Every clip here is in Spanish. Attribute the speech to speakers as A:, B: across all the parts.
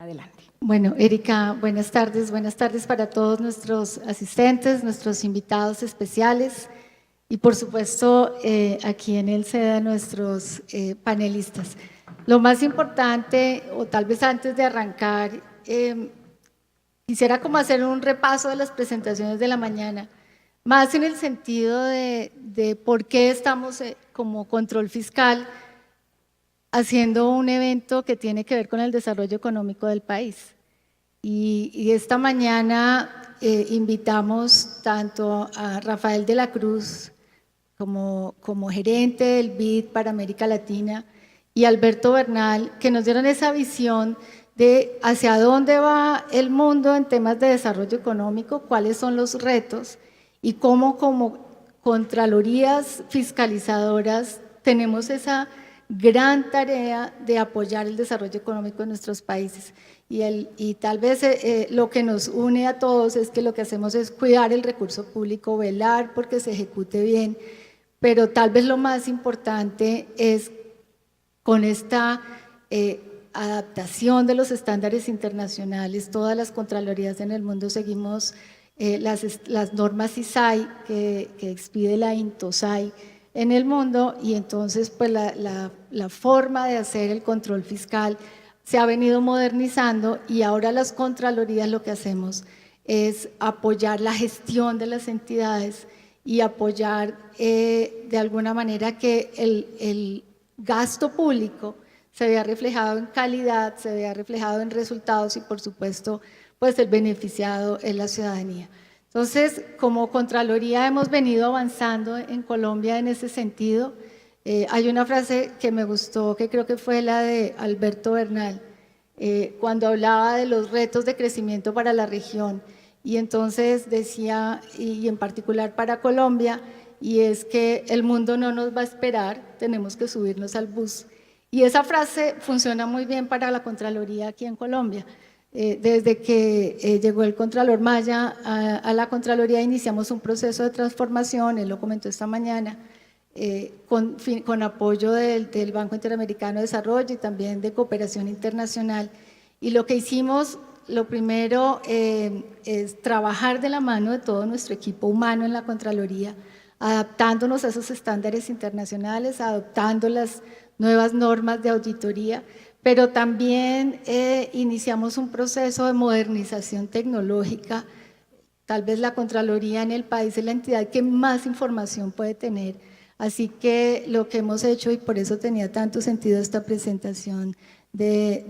A: Adelante.
B: Bueno, Erika, buenas tardes para todos nuestros asistentes, nuestros invitados especiales y por supuesto aquí en el SEDA nuestros panelistas. Lo más importante, o tal vez antes de arrancar, quisiera como hacer un repaso de las presentaciones de la mañana, más en el sentido de por qué estamos como control fiscal haciendo un evento que tiene que ver con el desarrollo económico del país. Y esta mañana invitamos tanto a Rafael de la Cruz como gerente del BID para América Latina y Alberto Bernal, que nos dieron esa visión de hacia dónde va el mundo en temas de desarrollo económico, cuáles son los retos y cómo como contralorías fiscalizadoras tenemos esa gran tarea de apoyar el desarrollo económico en nuestros países. Y tal vez lo que nos une a todos es que lo que hacemos es cuidar el recurso público, velar porque se ejecute bien, pero tal vez lo más importante es con esta adaptación de los estándares internacionales, todas las contralorías en el mundo seguimos las normas ISAI que expide la INTOSAI en el mundo y entonces pues la forma de hacer el control fiscal se ha venido modernizando y ahora las contralorías lo que hacemos es apoyar la gestión de las entidades y apoyar de alguna manera que el gasto público se vea reflejado en calidad, se vea reflejado en resultados y por supuesto pues el beneficiado es la ciudadanía. Entonces, como Contraloría hemos venido avanzando en Colombia en ese sentido. Hay una frase que me gustó, que creo que fue la de Alberto Bernal, cuando hablaba de los retos de crecimiento para la región, y entonces decía, y en particular para Colombia, y es que el mundo no nos va a esperar, tenemos que subirnos al bus. Y esa frase funciona muy bien para la Contraloría aquí en Colombia. Desde que llegó el Contralor Maya a la Contraloría iniciamos un proceso de transformación, él lo comentó esta mañana, con apoyo del Banco Interamericano de Desarrollo y también de Cooperación Internacional. Y lo que hicimos, lo primero es trabajar de la mano de todo nuestro equipo humano en la Contraloría, adaptándonos a esos estándares internacionales, adoptando las nuevas normas de auditoría, pero también iniciamos un proceso de modernización tecnológica. Tal vez la Contraloría en el país es la entidad que más información puede tener, así que lo que hemos hecho, y por eso tenía tanto sentido esta presentación de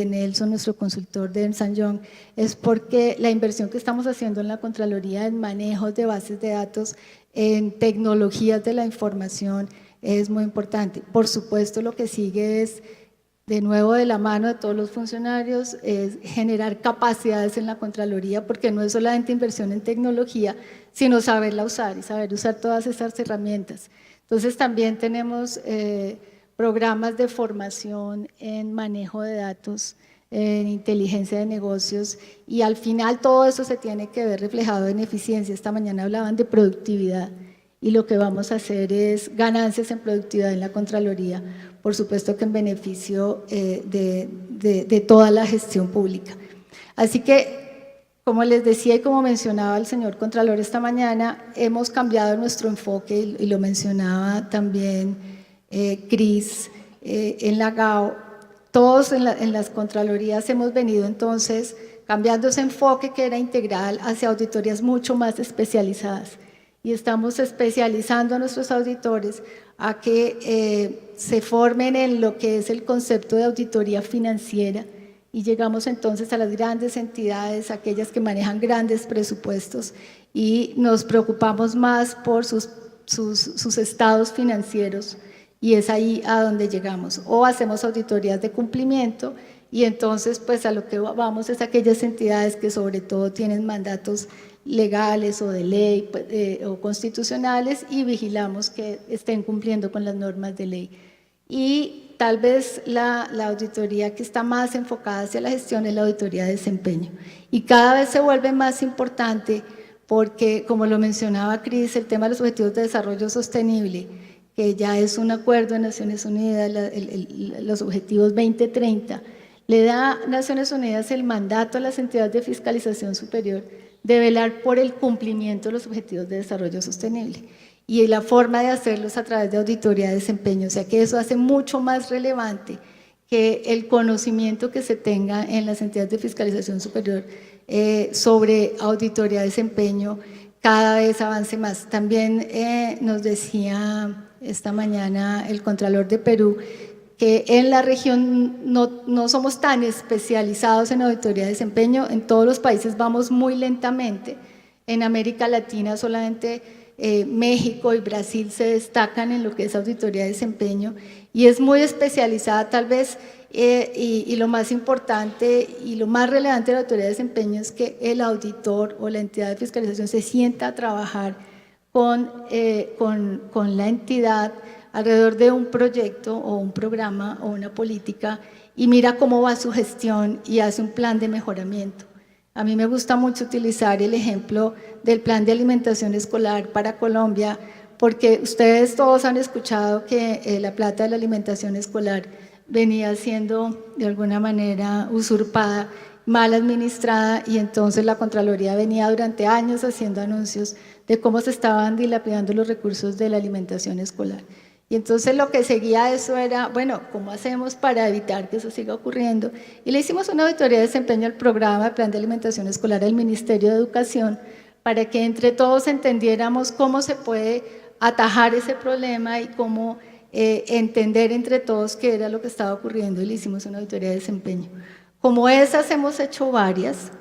B: Nelson, nuestro consultor de Ernst & Young, es porque la inversión que estamos haciendo en la Contraloría en manejos de bases de datos, en tecnologías de la información, es muy importante. Por supuesto, lo que sigue es, de nuevo de la mano de todos los funcionarios, es generar capacidades en la Contraloría, porque no es solamente inversión en tecnología, sino saberla usar y saber usar todas esas herramientas. Entonces también tenemos programas de formación en manejo de datos, en inteligencia de negocios, y al final todo eso se tiene que ver reflejado en eficiencia. Esta mañana hablaban de productividad y lo que vamos a hacer es ganancias en productividad en la Contraloría, por supuesto que en beneficio de toda la gestión pública. Así que, como les decía y como mencionaba el señor Contralor esta mañana, hemos cambiado nuestro enfoque y lo mencionaba también Cris en la GAO. Todos en las Contralorías hemos venido entonces cambiando ese enfoque que era integral hacia auditorías mucho más especializadas. Y estamos especializando a nuestros auditores a que se formen en lo que es el concepto de auditoría financiera y llegamos entonces a las grandes entidades, aquellas que manejan grandes presupuestos y nos preocupamos más por sus estados financieros y es ahí a donde llegamos. O hacemos auditorías de cumplimiento y entonces pues a lo que vamos es a aquellas entidades que sobre todo tienen mandatos legales o de ley o constitucionales y vigilamos que estén cumpliendo con las normas de ley. Y tal vez la auditoría que está más enfocada hacia la gestión es la auditoría de desempeño. Y cada vez se vuelve más importante porque, como lo mencionaba Cris, el tema de los Objetivos de Desarrollo Sostenible, que ya es un acuerdo de Naciones Unidas, los Objetivos 2030, le da a Naciones Unidas el mandato a las entidades de fiscalización superior de velar por el cumplimiento de los Objetivos de Desarrollo Sostenible. Y la forma de hacerlo es a través de auditoría de desempeño, o sea que eso hace mucho más relevante que el conocimiento que se tenga en las entidades de fiscalización superior sobre auditoría de desempeño cada vez avance más. También nos decía esta mañana el Contralor de Perú que en la región no somos tan especializados en auditoría de desempeño, en todos los países vamos muy lentamente, en América Latina solamente México y Brasil se destacan en lo que es auditoría de desempeño y es muy especializada tal vez y lo más importante y lo más relevante de la auditoría de desempeño es que el auditor o la entidad de fiscalización se sienta a trabajar con la entidad alrededor de un proyecto o un programa o una política y mira cómo va su gestión y hace un plan de mejoramiento. A mí me gusta mucho utilizar el ejemplo del plan de alimentación escolar para Colombia, porque ustedes todos han escuchado que la plata de la alimentación escolar venía siendo de alguna manera usurpada, mal administrada, y entonces la Contraloría venía durante años haciendo anuncios de cómo se estaban dilapidando los recursos de la alimentación escolar. Y entonces lo que seguía eso era, bueno, ¿cómo hacemos para evitar que eso siga ocurriendo? Y le hicimos una auditoría de desempeño al programa de Plan de Alimentación Escolar del Ministerio de Educación para que entre todos entendiéramos cómo se puede atajar ese problema y cómo entender entre todos qué era lo que estaba ocurriendo y le hicimos una auditoría de desempeño. Como esas hemos hecho varias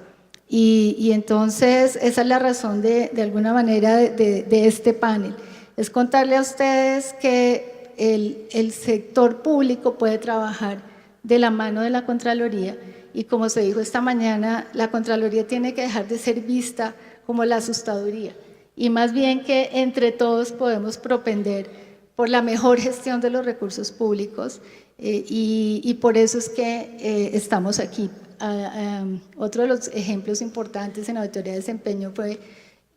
B: y entonces esa es la razón de alguna manera de este panel. Es contarle a ustedes que el sector público puede trabajar de la mano de la Contraloría y como se dijo esta mañana, la Contraloría tiene que dejar de ser vista como la asustaduría y más bien que entre todos podemos propender por la mejor gestión de los recursos públicos y por eso es que estamos aquí. Otro de los ejemplos importantes en auditoría de desempeño fue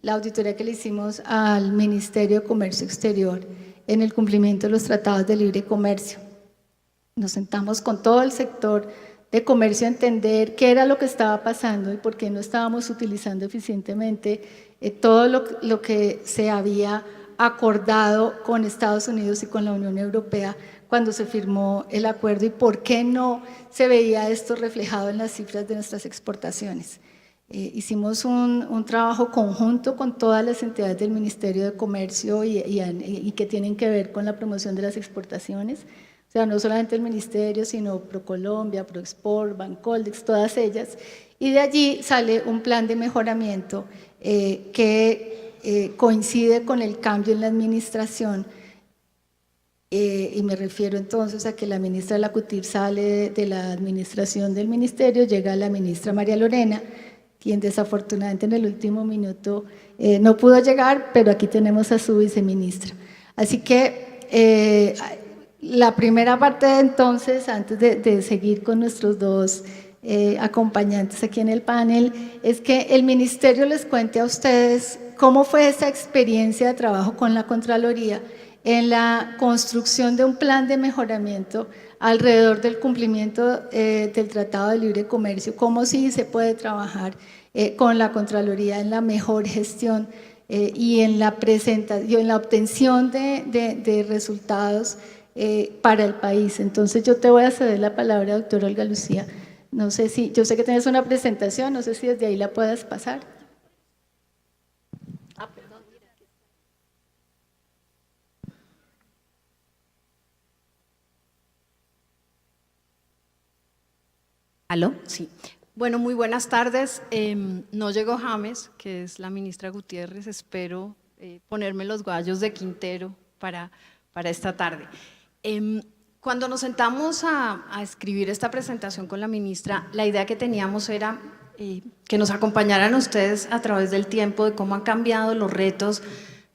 B: la auditoría que le hicimos al Ministerio de Comercio Exterior en el cumplimiento de los tratados de libre comercio. Nos sentamos con todo el sector de comercio a entender qué era lo que estaba pasando y por qué no estábamos utilizando eficientemente todo lo que se había acordado con Estados Unidos y con la Unión Europea cuando se firmó el acuerdo y por qué no se veía esto reflejado en las cifras de nuestras exportaciones. Hicimos un trabajo conjunto con todas las entidades del Ministerio de Comercio y que tienen que ver con la promoción de las exportaciones, o sea, no solamente el Ministerio, sino ProColombia, ProExport, Bancoldex, todas ellas, y de allí sale un plan de mejoramiento que coincide con el cambio en la administración, y me refiero entonces a que la ministra de la CUTIR sale de la administración del Ministerio, llega la ministra María Lorena, quien desafortunadamente en el último minuto no pudo llegar, pero aquí tenemos a su viceministra. Así que la primera parte de entonces, antes de seguir con nuestros dos acompañantes aquí en el panel, es que el Ministerio les cuente a ustedes cómo fue esa experiencia de trabajo con la Contraloría en la construcción de un plan de mejoramiento alrededor del cumplimiento del Tratado de Libre Comercio, cómo sí se puede trabajar con la Contraloría en la mejor gestión y en la presentación, en la obtención de resultados para el país. Entonces yo te voy a ceder la palabra, doctora Olga Lucía. No sé si, yo sé que tienes una presentación, no sé si desde ahí la puedas pasar.
A: ¿Aló? Sí. Bueno, muy buenas tardes. No llegó James, que es la ministra Gutiérrez. Espero ponerme los gallos de Quintero para esta tarde. Cuando nos sentamos a escribir esta presentación con la ministra, la idea que teníamos era que nos acompañaran ustedes a través del tiempo de cómo han cambiado los retos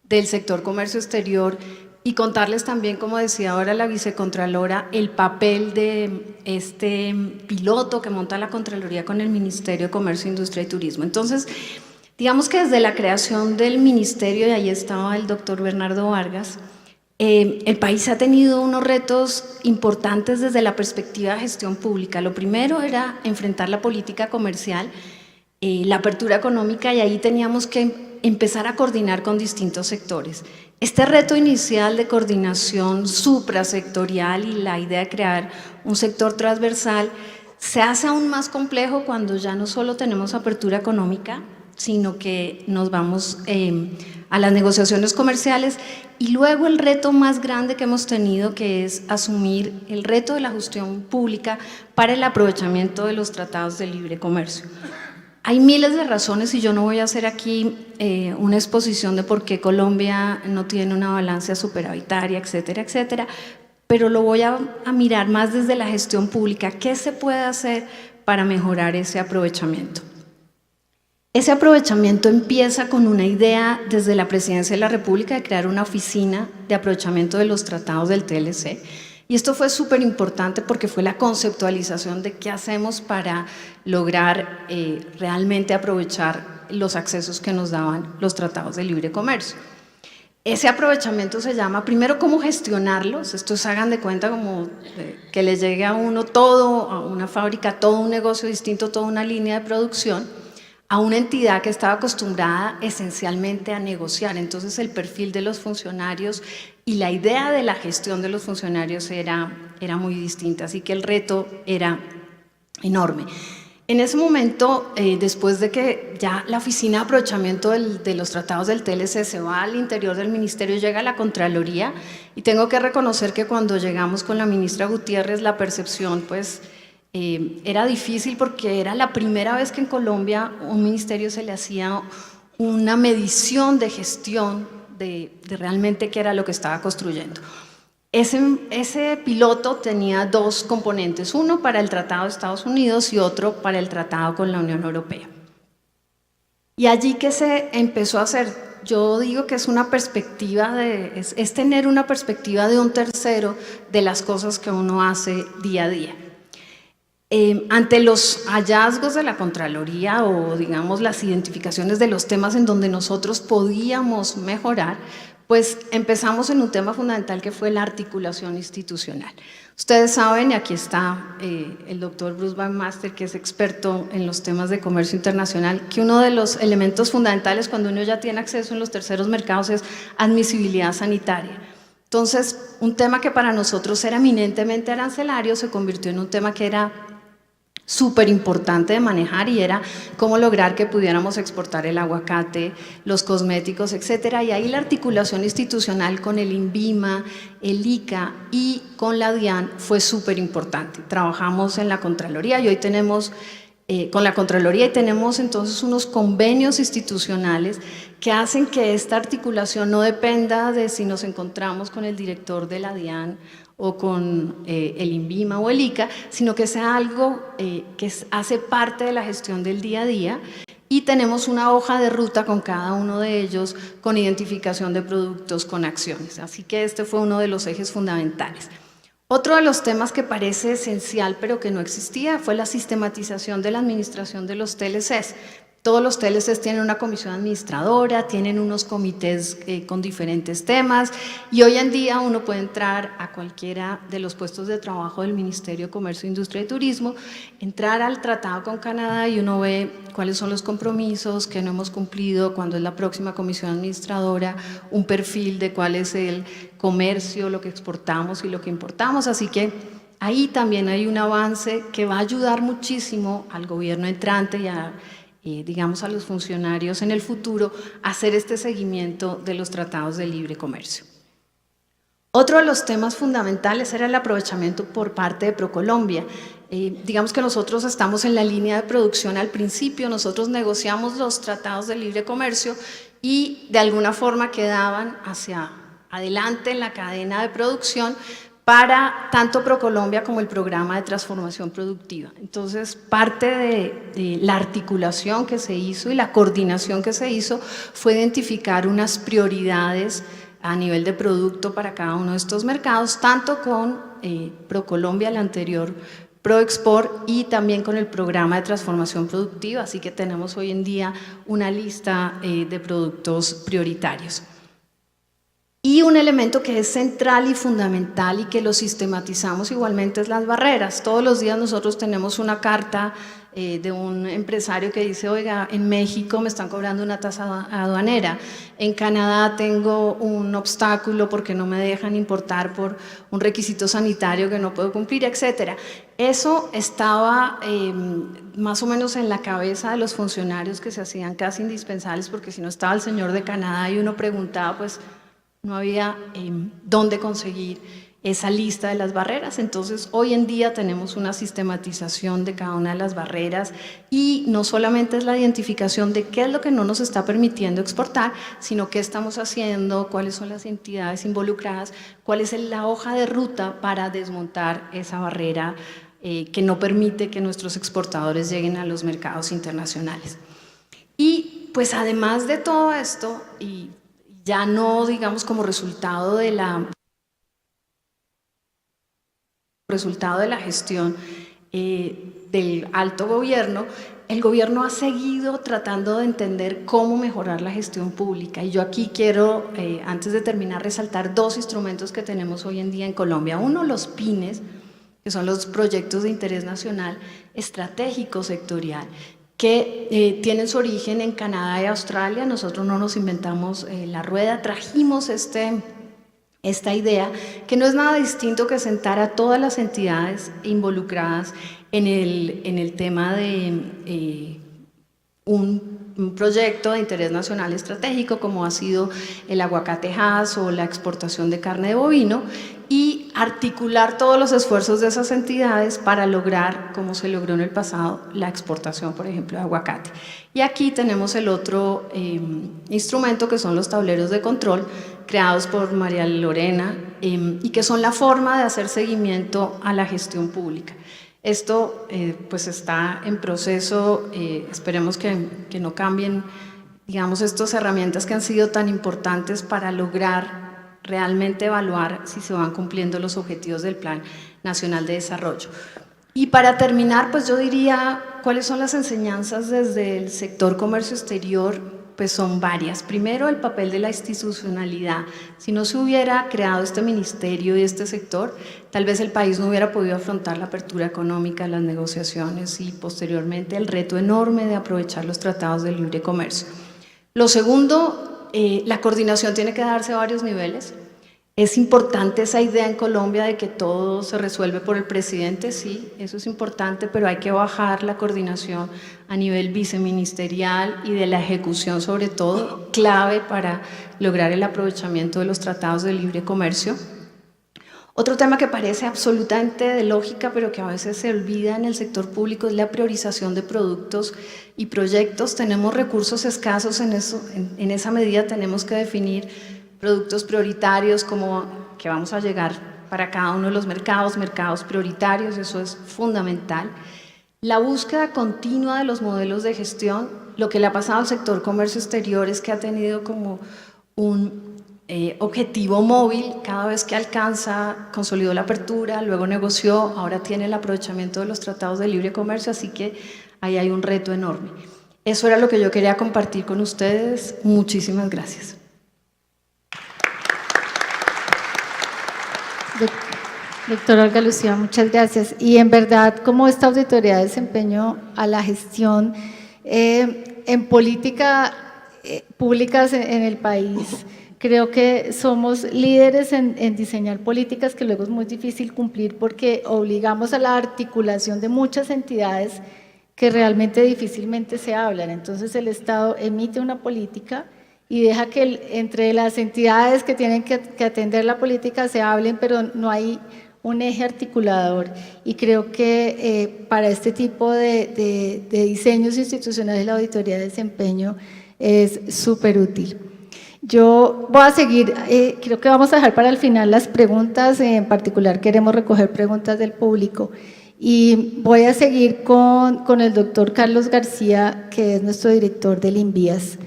A: del sector comercio exterior y contarles también, como decía ahora la vicecontralora, el papel de este piloto que monta la Contraloría con el Ministerio de Comercio, Industria y Turismo. Entonces, Digamos que desde la creación del ministerio, y ahí estaba el doctor Bernardo Vargas, el país ha tenido unos retos importantes desde la perspectiva de gestión pública. Lo primero era enfrentar la política comercial, la apertura económica, y ahí teníamos que empezar a coordinar con distintos sectores. Este reto inicial de coordinación suprasectorial y la idea de crear un sector transversal se hace aún más complejo cuando ya no solo tenemos apertura económica, sino que nos vamos a las negociaciones comerciales, y luego el reto más grande que hemos tenido, que es asumir el reto de la gestión pública para el aprovechamiento de los tratados de libre comercio. Hay miles de razones y yo no voy a hacer aquí una exposición de por qué Colombia no tiene una balanza superavitaria, etcétera, etcétera, pero lo voy a mirar más desde la gestión pública. ¿Qué se puede hacer para mejorar ese aprovechamiento? Ese aprovechamiento empieza con una idea desde la Presidencia de la República de crear una oficina de aprovechamiento de los tratados del TLC. Y esto fue súper importante porque fue la conceptualización de qué hacemos para lograr realmente aprovechar los accesos que nos daban los tratados de libre comercio. Ese aprovechamiento se llama, primero, cómo gestionarlos. Estos hagan de cuenta como que les llegue a uno todo, a una fábrica, todo un negocio distinto, toda una línea de producción, a una entidad que estaba acostumbrada esencialmente a negociar. Entonces el perfil de los funcionarios y la idea de la gestión de los funcionarios era muy distinta, así que el reto era enorme. En ese momento, después de que ya la oficina de aprovechamiento de los tratados del TLC se va al interior del ministerio, llega a la Contraloría, y tengo que reconocer que cuando llegamos con la ministra Gutiérrez, la percepción pues era difícil, porque era la primera vez que en Colombia a un ministerio se le hacía una medición de gestión de realmente qué era lo que estaba construyendo. Ese piloto tenía dos componentes, uno para el Tratado de Estados Unidos y otro para el Tratado con la Unión Europea. Y allí que se empezó a hacer, yo digo que es una perspectiva, es tener una perspectiva de un tercero de las cosas que uno hace día a día. Ante los hallazgos de la Contraloría, o digamos las identificaciones de los temas en donde nosotros podíamos mejorar, pues empezamos en un tema fundamental que fue la articulación institucional. Ustedes saben, y aquí está el doctor Bruce Baumeister, que es experto en los temas de comercio internacional, que uno de los elementos fundamentales cuando uno ya tiene acceso en los terceros mercados es admisibilidad sanitaria. Entonces, un tema que para nosotros era eminentemente arancelario se convirtió en un tema que era súper importante de manejar, y era cómo lograr que pudiéramos exportar el aguacate, los cosméticos, etcétera. Y ahí la articulación institucional con el INVIMA, el ICA y con la DIAN fue súper importante. Trabajamos en la Contraloría y hoy tenemos con la Contraloría, y tenemos entonces unos convenios institucionales que hacen que esta articulación no dependa de si nos encontramos con el director de la DIAN o con el INVIMA o el ICA, sino que sea algo que hace parte de la gestión del día a día, y tenemos una hoja de ruta con cada uno de ellos, con identificación de productos, con acciones. Así que este fue uno de los ejes fundamentales. Otro de los temas que parece esencial pero que no existía fue la sistematización de la administración de los TLCs. Todos los TLCs tienen una comisión administradora, tienen unos comités con diferentes temas, y hoy en día uno puede entrar a cualquiera de los puestos de trabajo del Ministerio de Comercio, Industria y Turismo, entrar al tratado con Canadá y uno ve cuáles son los compromisos que no hemos cumplido, cuándo es la próxima comisión administradora, un perfil de cuál es el comercio, lo que exportamos y lo que importamos. Así que ahí también hay un avance que va a ayudar muchísimo al gobierno entrante y a digamos a los funcionarios en el futuro a hacer este seguimiento de los tratados de libre comercio. Otro de los temas fundamentales era el aprovechamiento por parte de ProColombia. Digamos que nosotros estamos en la línea de producción al principio, nosotros negociamos los tratados de libre comercio y de alguna forma quedaban hacia adelante en la cadena de producción para tanto ProColombia como el programa de transformación productiva. Entonces, parte de la articulación que se hizo y la coordinación que se hizo fue identificar unas prioridades a nivel de producto para cada uno de estos mercados, tanto con ProColombia, el anterior ProExport y también con el programa de transformación productiva, así que tenemos hoy en día una lista de productos prioritarios. Y un elemento que es central y fundamental y que lo sistematizamos igualmente es las barreras. Todos los días nosotros tenemos una carta de un empresario que dice, oiga, en México me están cobrando una tasa aduanera, en Canadá tengo un obstáculo porque no me dejan importar por un requisito sanitario que no puedo cumplir, etc. Eso estaba más o menos en la cabeza de los funcionarios que se hacían casi indispensables, porque si no estaba el señor de Canadá y uno preguntaba, pues no había dónde conseguir esa lista de las barreras. Entonces hoy en día tenemos una sistematización de cada una de las barreras y no solamente es la identificación de qué es lo que no nos está permitiendo exportar, sino qué estamos haciendo, cuáles son las entidades involucradas, cuál es la hoja de ruta para desmontar esa barrera que no permite que nuestros exportadores lleguen a los mercados internacionales. Y pues además de todo esto, y ya no digamos como resultado de la gestión del alto gobierno, el gobierno ha seguido tratando de entender cómo mejorar la gestión pública. Y yo aquí quiero, antes de terminar, resaltar dos instrumentos que tenemos hoy en día en Colombia. Uno, los PINES, que son los proyectos de interés nacional estratégico sectorial, que tienen su origen en Canadá y Australia. Nosotros no nos inventamos la rueda, trajimos esta idea, que no es nada distinto que sentar a todas las entidades involucradas en el tema de un proyecto de interés nacional estratégico, como ha sido el aguacate Hass o la exportación de carne de bovino, y articular todos los esfuerzos de esas entidades para lograr, como se logró en el pasado, la exportación, por ejemplo, de aguacate. Y aquí tenemos el otro instrumento, que son los tableros de control, creados por María Lorena, y que son la forma de hacer seguimiento a la gestión pública. Esto pues está en proceso, esperemos que no cambien, digamos, estas herramientas que han sido tan importantes para lograr realmente evaluar si se van cumpliendo los objetivos del Plan Nacional de Desarrollo. Y para terminar, pues yo diría, ¿cuáles son las enseñanzas desde el sector comercio exterior? Pues son varias. Primero, el papel de la institucionalidad. Si no se hubiera creado este ministerio y este sector, tal vez el país no hubiera podido afrontar la apertura económica, las negociaciones y posteriormente el reto enorme de aprovechar los tratados de libre comercio. Lo segundo, la coordinación tiene que darse a varios niveles. Es importante esa idea en Colombia de que todo se resuelve por el presidente, sí, eso es importante, pero hay que bajar la coordinación a nivel viceministerial y de la ejecución, sobre todo, clave para lograr el aprovechamiento de los tratados de libre comercio. Otro tema que parece absolutamente de lógica, pero que a veces se olvida en el sector público, es la priorización de productos y proyectos. Tenemos recursos escasos en eso, en esa medida tenemos que definir productos prioritarios, como que vamos a llegar para cada uno de los mercados prioritarios, eso es fundamental. La búsqueda continua de los modelos de gestión. Lo que le ha pasado al sector comercio exterior es que ha tenido como un objetivo móvil, cada vez que alcanza, consolidó la apertura, luego negoció, ahora tiene el aprovechamiento de los tratados de libre comercio, así que ahí hay un reto enorme. Eso era lo que yo quería compartir con ustedes. Muchísimas gracias.
B: Doctora Olga Lucía, muchas gracias. Y en verdad, como esta auditoría de desempeño a la gestión en políticas públicas en el país, creo que somos líderes en diseñar políticas que luego es muy difícil cumplir porque obligamos a la articulación de muchas entidades que realmente difícilmente se hablan. Entonces el Estado emite una política y deja que entre las entidades que tienen que atender la política se hablen, pero no hay un eje articulador. Y creo que para este tipo de diseños institucionales la auditoría de desempeño es súper útil. Yo voy a seguir, creo que vamos a dejar para el final las preguntas, en particular queremos recoger preguntas del público. Y voy a seguir con el doctor Carlos García, que es nuestro director del INVIAS.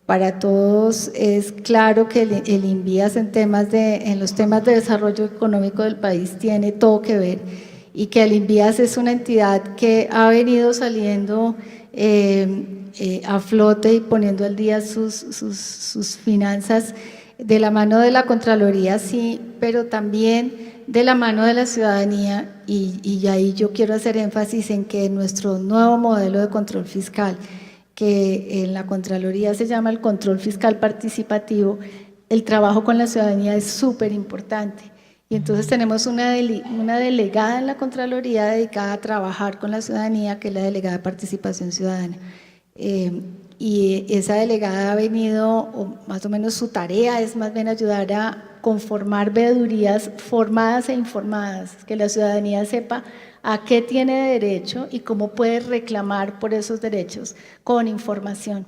B: Para todos es claro que el INVIAS en los temas de desarrollo económico del país tiene todo que ver y que el INVIAS es una entidad que ha venido saliendo a flote y poniendo al día sus finanzas de la mano de la Contraloría, sí, pero también de la mano de la ciudadanía, y ahí yo quiero hacer énfasis en que nuestro nuevo modelo de control fiscal, que en la Contraloría se llama el control fiscal participativo, el trabajo con la ciudadanía es súper importante. Y entonces tenemos una delegada en la Contraloría dedicada a trabajar con la ciudadanía, que es la delegada de participación ciudadana. Y esa delegada ha venido, o más o menos su tarea es más bien ayudar a conformar veedurías formadas e informadas, que la ciudadanía sepa a qué tiene derecho y cómo puede reclamar por esos derechos con información.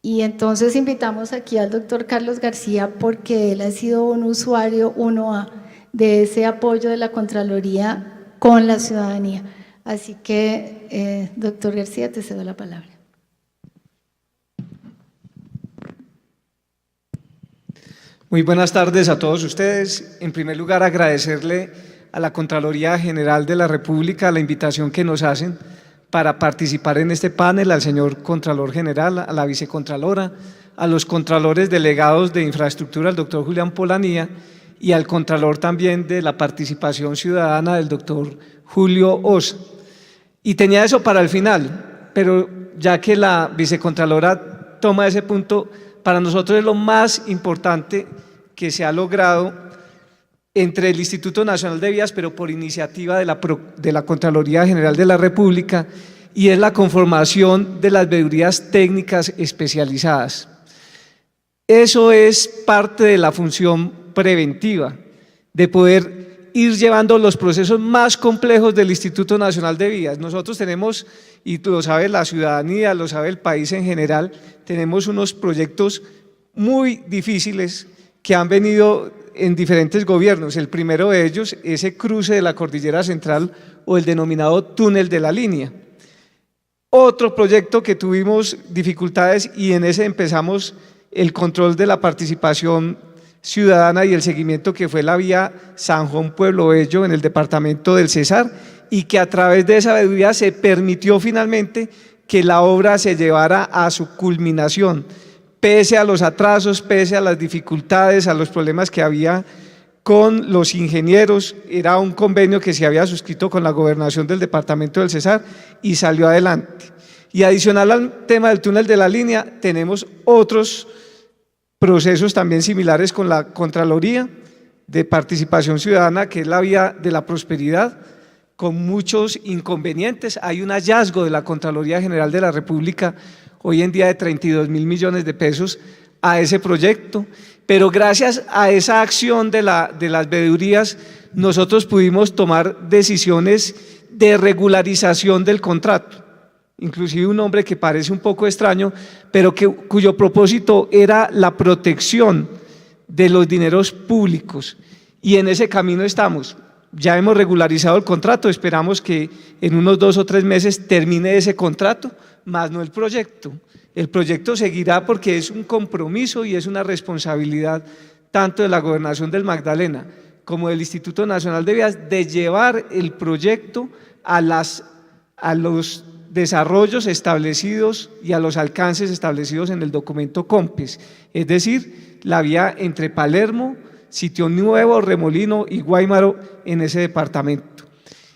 B: Y entonces invitamos aquí al doctor Carlos García porque él ha sido un usuario 1A de ese apoyo de la Contraloría con la ciudadanía. Así que, doctor García, te cedo la palabra.
C: Muy buenas tardes a todos ustedes. En primer lugar, agradecerle a la Contraloría General de la República la invitación que nos hacen para participar en este panel, al señor Contralor General, a la Vicecontralora, a los Contralores Delegados de Infraestructura, al doctor Julián Polanía, y al Contralor también de la Participación Ciudadana, del doctor Julio Osa. Y tenía eso para el final, pero ya que la Vicecontralora toma ese punto, para nosotros es lo más importante que se ha logrado entre el Instituto Nacional de Vías, pero por iniciativa de la Contraloría General de la República, y es la conformación de las veedurías técnicas especializadas. Eso es parte de la función preventiva, de poder ir llevando los procesos más complejos del Instituto Nacional de Vías. Nosotros tenemos, y lo sabe la ciudadanía, lo sabe el país en general, tenemos unos proyectos muy difíciles que han venido en diferentes gobiernos. El primero de ellos, ese cruce de la Cordillera Central o el denominado túnel de la línea. Otro proyecto que tuvimos dificultades y en ese empezamos el control de la participación ciudadana y el seguimiento, que fue la vía San Juan Pueblo Bello en el departamento del Cesar, y que a través de esa veeduría se permitió finalmente que la obra se llevara a su culminación, pese a los atrasos, pese a las dificultades, a los problemas que había con los ingenieros. Era un convenio que se había suscrito con la gobernación del departamento del Cesar y salió adelante. Y adicional al tema del túnel de la línea, tenemos otros procesos también similares con la Contraloría de Participación Ciudadana, que es la vía de la prosperidad, con muchos inconvenientes. Hay un hallazgo de la Contraloría General de la República hoy en día de 32.000 millones de pesos a ese proyecto, pero gracias a esa acción de las veedurías nosotros pudimos tomar decisiones de regularización del contrato, inclusive un nombre que parece un poco extraño, pero cuyo propósito era la protección de los dineros públicos, y en ese camino estamos. Ya hemos regularizado el contrato, esperamos que en unos 2 o 3 meses termine ese contrato, más no el proyecto. El proyecto seguirá porque es un compromiso y es una responsabilidad tanto de la Gobernación del Magdalena como del Instituto Nacional de Vías de llevar el proyecto a los desarrollos establecidos y a los alcances establecidos en el documento COMPES, es decir, la vía entre Palermo, Sitio Nuevo, Remolino y Guaymaro en ese departamento.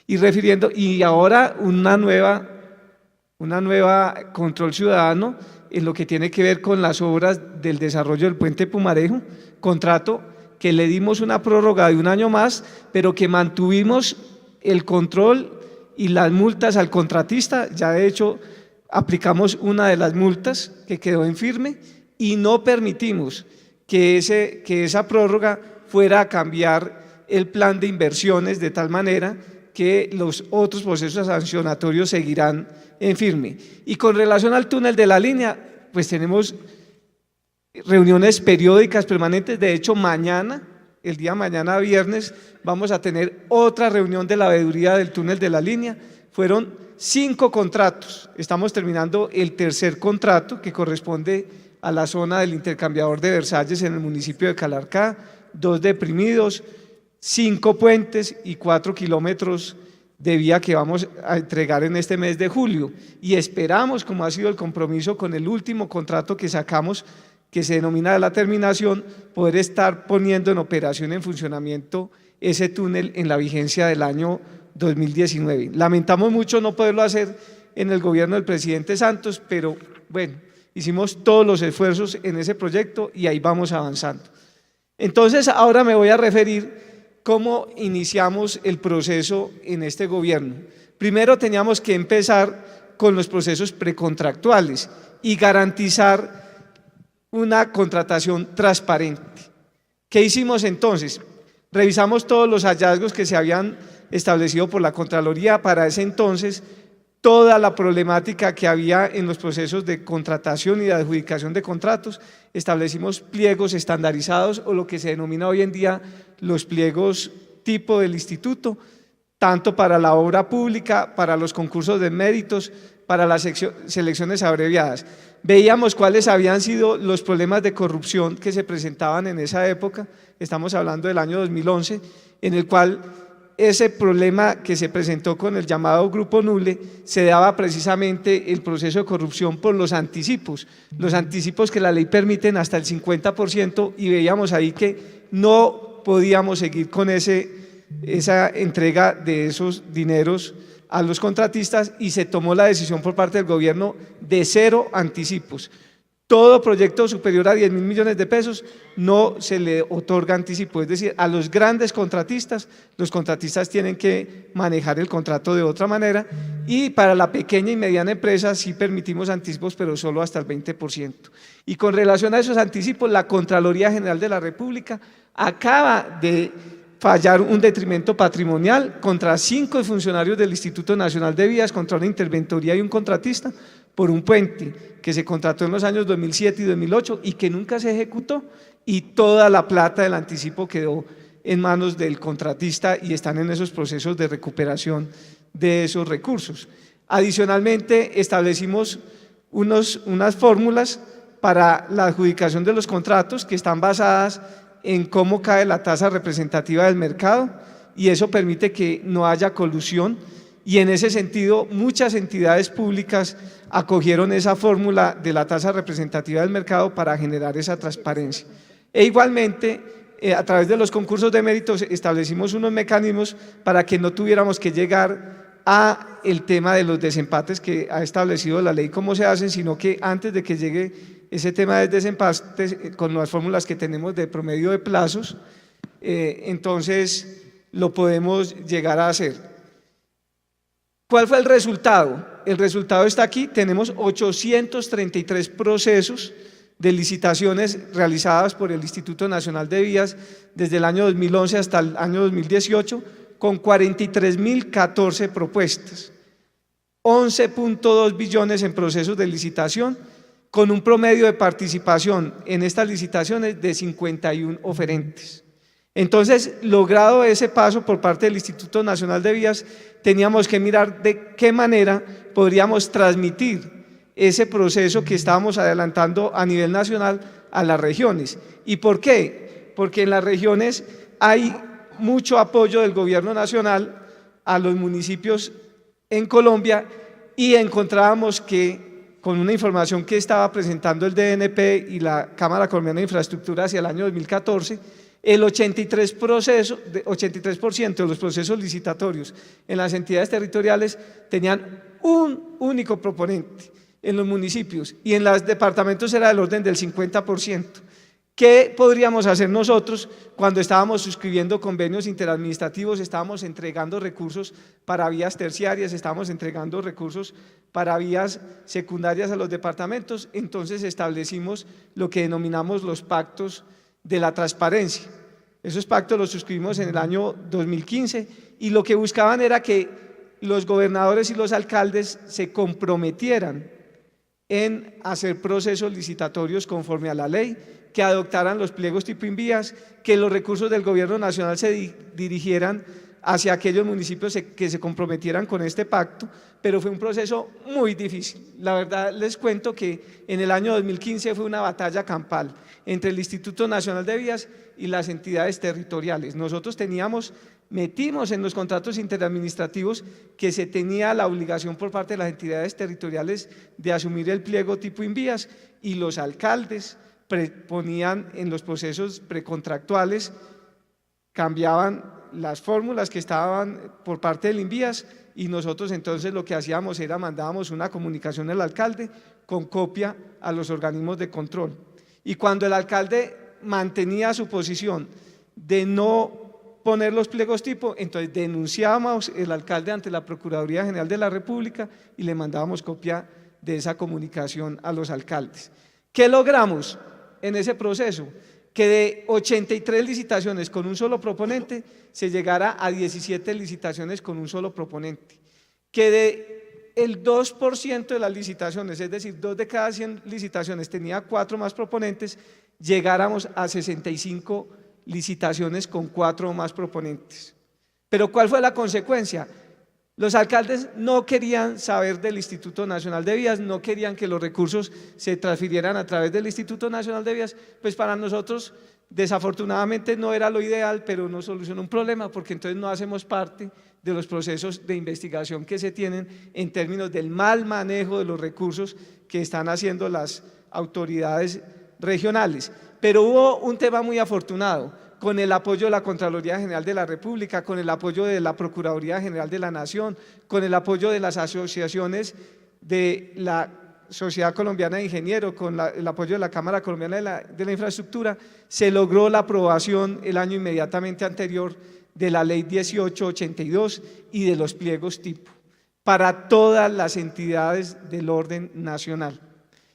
C: Y ahora una nueva control ciudadano en lo que tiene que ver con las obras del desarrollo del puente Pumarejo, contrato que le dimos una prórroga de 1 año más, pero que mantuvimos el control y las multas al contratista. Ya de hecho aplicamos una de las multas que quedó en firme y no permitimos que esa prórroga fuera a cambiar el plan de inversiones, de tal manera que los otros procesos sancionatorios seguirán en firme. Y con relación al túnel de la línea, pues tenemos reuniones periódicas permanentes. De hecho, el día mañana viernes, vamos a tener otra reunión de la veeduría del túnel de la línea. Fueron 5 contratos, estamos terminando el 3er contrato, que corresponde a la zona del intercambiador de Versalles en el municipio de Calarcá, 2 deprimidos, 5 puentes y 4 kilómetros de vía que vamos a entregar en este mes de julio, y esperamos, como ha sido el compromiso con el último contrato que sacamos, que se denomina la terminación, poder estar poniendo en operación, en funcionamiento ese túnel en la vigencia del año 2019. Lamentamos mucho no poderlo hacer en el gobierno del presidente Santos, pero bueno, hicimos todos los esfuerzos en ese proyecto y ahí vamos avanzando. Entonces, ahora me voy a referir cómo iniciamos el proceso en este gobierno. Primero teníamos que empezar con los procesos precontractuales y garantizar una contratación transparente. ¿Qué hicimos entonces? Revisamos todos los hallazgos que se habían establecido por la Contraloría para ese entonces, toda la problemática que había en los procesos de contratación y de adjudicación de contratos. Establecimos pliegos estandarizados, o lo que se denomina hoy en día los pliegos tipo del instituto, tanto para la obra pública, para los concursos de méritos, para las selecciones abreviadas. Veíamos cuáles habían sido los problemas de corrupción que se presentaban en esa época, estamos hablando del año 2011, en el cual ese problema que se presentó con el llamado Grupo Nule se daba precisamente el proceso de corrupción por los anticipos que la ley permiten hasta el 50%, y veíamos ahí que no podíamos seguir con esa entrega de esos dineros a los contratistas, y se tomó la decisión por parte del gobierno de 0 anticipos. Todo proyecto superior a 10.000 millones de pesos no se le otorga anticipo, es decir, a los grandes contratistas, los contratistas tienen que manejar el contrato de otra manera, y para la pequeña y mediana empresa sí permitimos anticipos, pero solo hasta el 20%. Y con relación a esos anticipos, la Contraloría General de la República acaba de fallar un detrimento patrimonial contra 5 funcionarios del Instituto Nacional de Vías, contra una interventoría y un contratista, por un puente que se contrató en los años 2007 y 2008 y que nunca se ejecutó, y toda la plata del anticipo quedó en manos del contratista y están en esos procesos de recuperación de esos recursos. Adicionalmente, establecimos unas fórmulas para la adjudicación de los contratos que están basadas en cómo cae la tasa representativa del mercado, y eso permite que no haya colusión, y en ese sentido muchas entidades públicas acogieron esa fórmula de la tasa representativa del mercado para generar esa transparencia. E igualmente, a través de los concursos de méritos establecimos unos mecanismos para que no tuviéramos que llegar a el tema de los desempates que ha establecido la ley cómo se hacen, sino que antes de que llegue ese tema de desempates, con las fórmulas que tenemos de promedio de plazos, entonces lo podemos llegar a hacer. ¿Cuál fue el resultado? El resultado está aquí, tenemos 833 procesos de licitaciones realizadas por el Instituto Nacional de Vías desde el año 2011 hasta el año 2018, con 43.014 propuestas, 11.2 billones en procesos de licitación, con un promedio de participación en estas licitaciones de 51 oferentes. Entonces, logrado ese paso por parte del Instituto Nacional de Vías, teníamos que mirar de qué manera podríamos transmitir ese proceso que estábamos adelantando a nivel nacional a las regiones. ¿Y por qué? Porque en las regiones hay mucho apoyo del gobierno nacional a los municipios en Colombia, y encontrábamos que con una información que estaba presentando el DNP y la Cámara Colombiana de Infraestructura hacia el año 2014, el 83% de los procesos licitatorios en las entidades territoriales tenían un único proponente en los municipios, y en los departamentos era del orden del 50%. ¿Qué podríamos hacer nosotros cuando estábamos suscribiendo convenios interadministrativos? Estábamos entregando recursos para vías terciarias, estábamos entregando recursos para vías secundarias a los departamentos. Entonces establecimos lo que denominamos los pactos de la transparencia. Esos pactos los suscribimos en el año 2015, y lo que buscaban era que los gobernadores y los alcaldes se comprometieran en hacer procesos licitatorios conforme a la ley, que adoptaran los pliegos tipo Invías, que los recursos del gobierno nacional se dirigieran hacia aquellos municipios que se comprometieran con este pacto, pero fue un proceso muy difícil. La verdad les cuento que en el año 2015 fue una batalla campal entre el Instituto Nacional de Vías y las entidades territoriales. Nosotros metimos en los contratos interadministrativos que se tenía la obligación por parte de las entidades territoriales de asumir el pliego tipo Invías, y los alcaldes ponían en los procesos precontractuales, cambiaban las fórmulas que estaban por parte del Invías, y nosotros entonces lo que hacíamos era mandábamos una comunicación al alcalde con copia a los organismos de control. Y cuando el alcalde mantenía su posición de no poner los pliegos tipo, entonces denunciábamos el alcalde ante la Procuraduría General de la República y le mandábamos copia de esa comunicación a los alcaldes. ¿Qué logramos en ese proceso? Que de 83 licitaciones con un solo proponente se llegara a 17 licitaciones con un solo proponente, que de el 2% de las licitaciones, es decir, 2 de cada 100 licitaciones tenía 4 más proponentes, llegáramos a 65 licitaciones con 4 o más proponentes. Pero ¿cuál fue la consecuencia? Los alcaldes no querían saber del Instituto Nacional de Vías, no querían que los recursos se transfirieran a través del Instituto Nacional de Vías, pues para nosotros desafortunadamente no era lo ideal, pero no solucionó un problema, porque entonces no hacemos parte de los procesos de investigación que se tienen en términos del mal manejo de los recursos que están haciendo las autoridades regionales. Pero hubo un tema muy afortunado, con el apoyo de la Contraloría General de la República, con el apoyo de la Procuraduría General de la Nación, con el apoyo de las asociaciones de la Sociedad Colombiana de Ingenieros, con el apoyo de la Cámara Colombiana de la Infraestructura, se logró la aprobación el año inmediatamente anterior de la Ley 1882 y de los pliegos tipo para todas las entidades del orden nacional.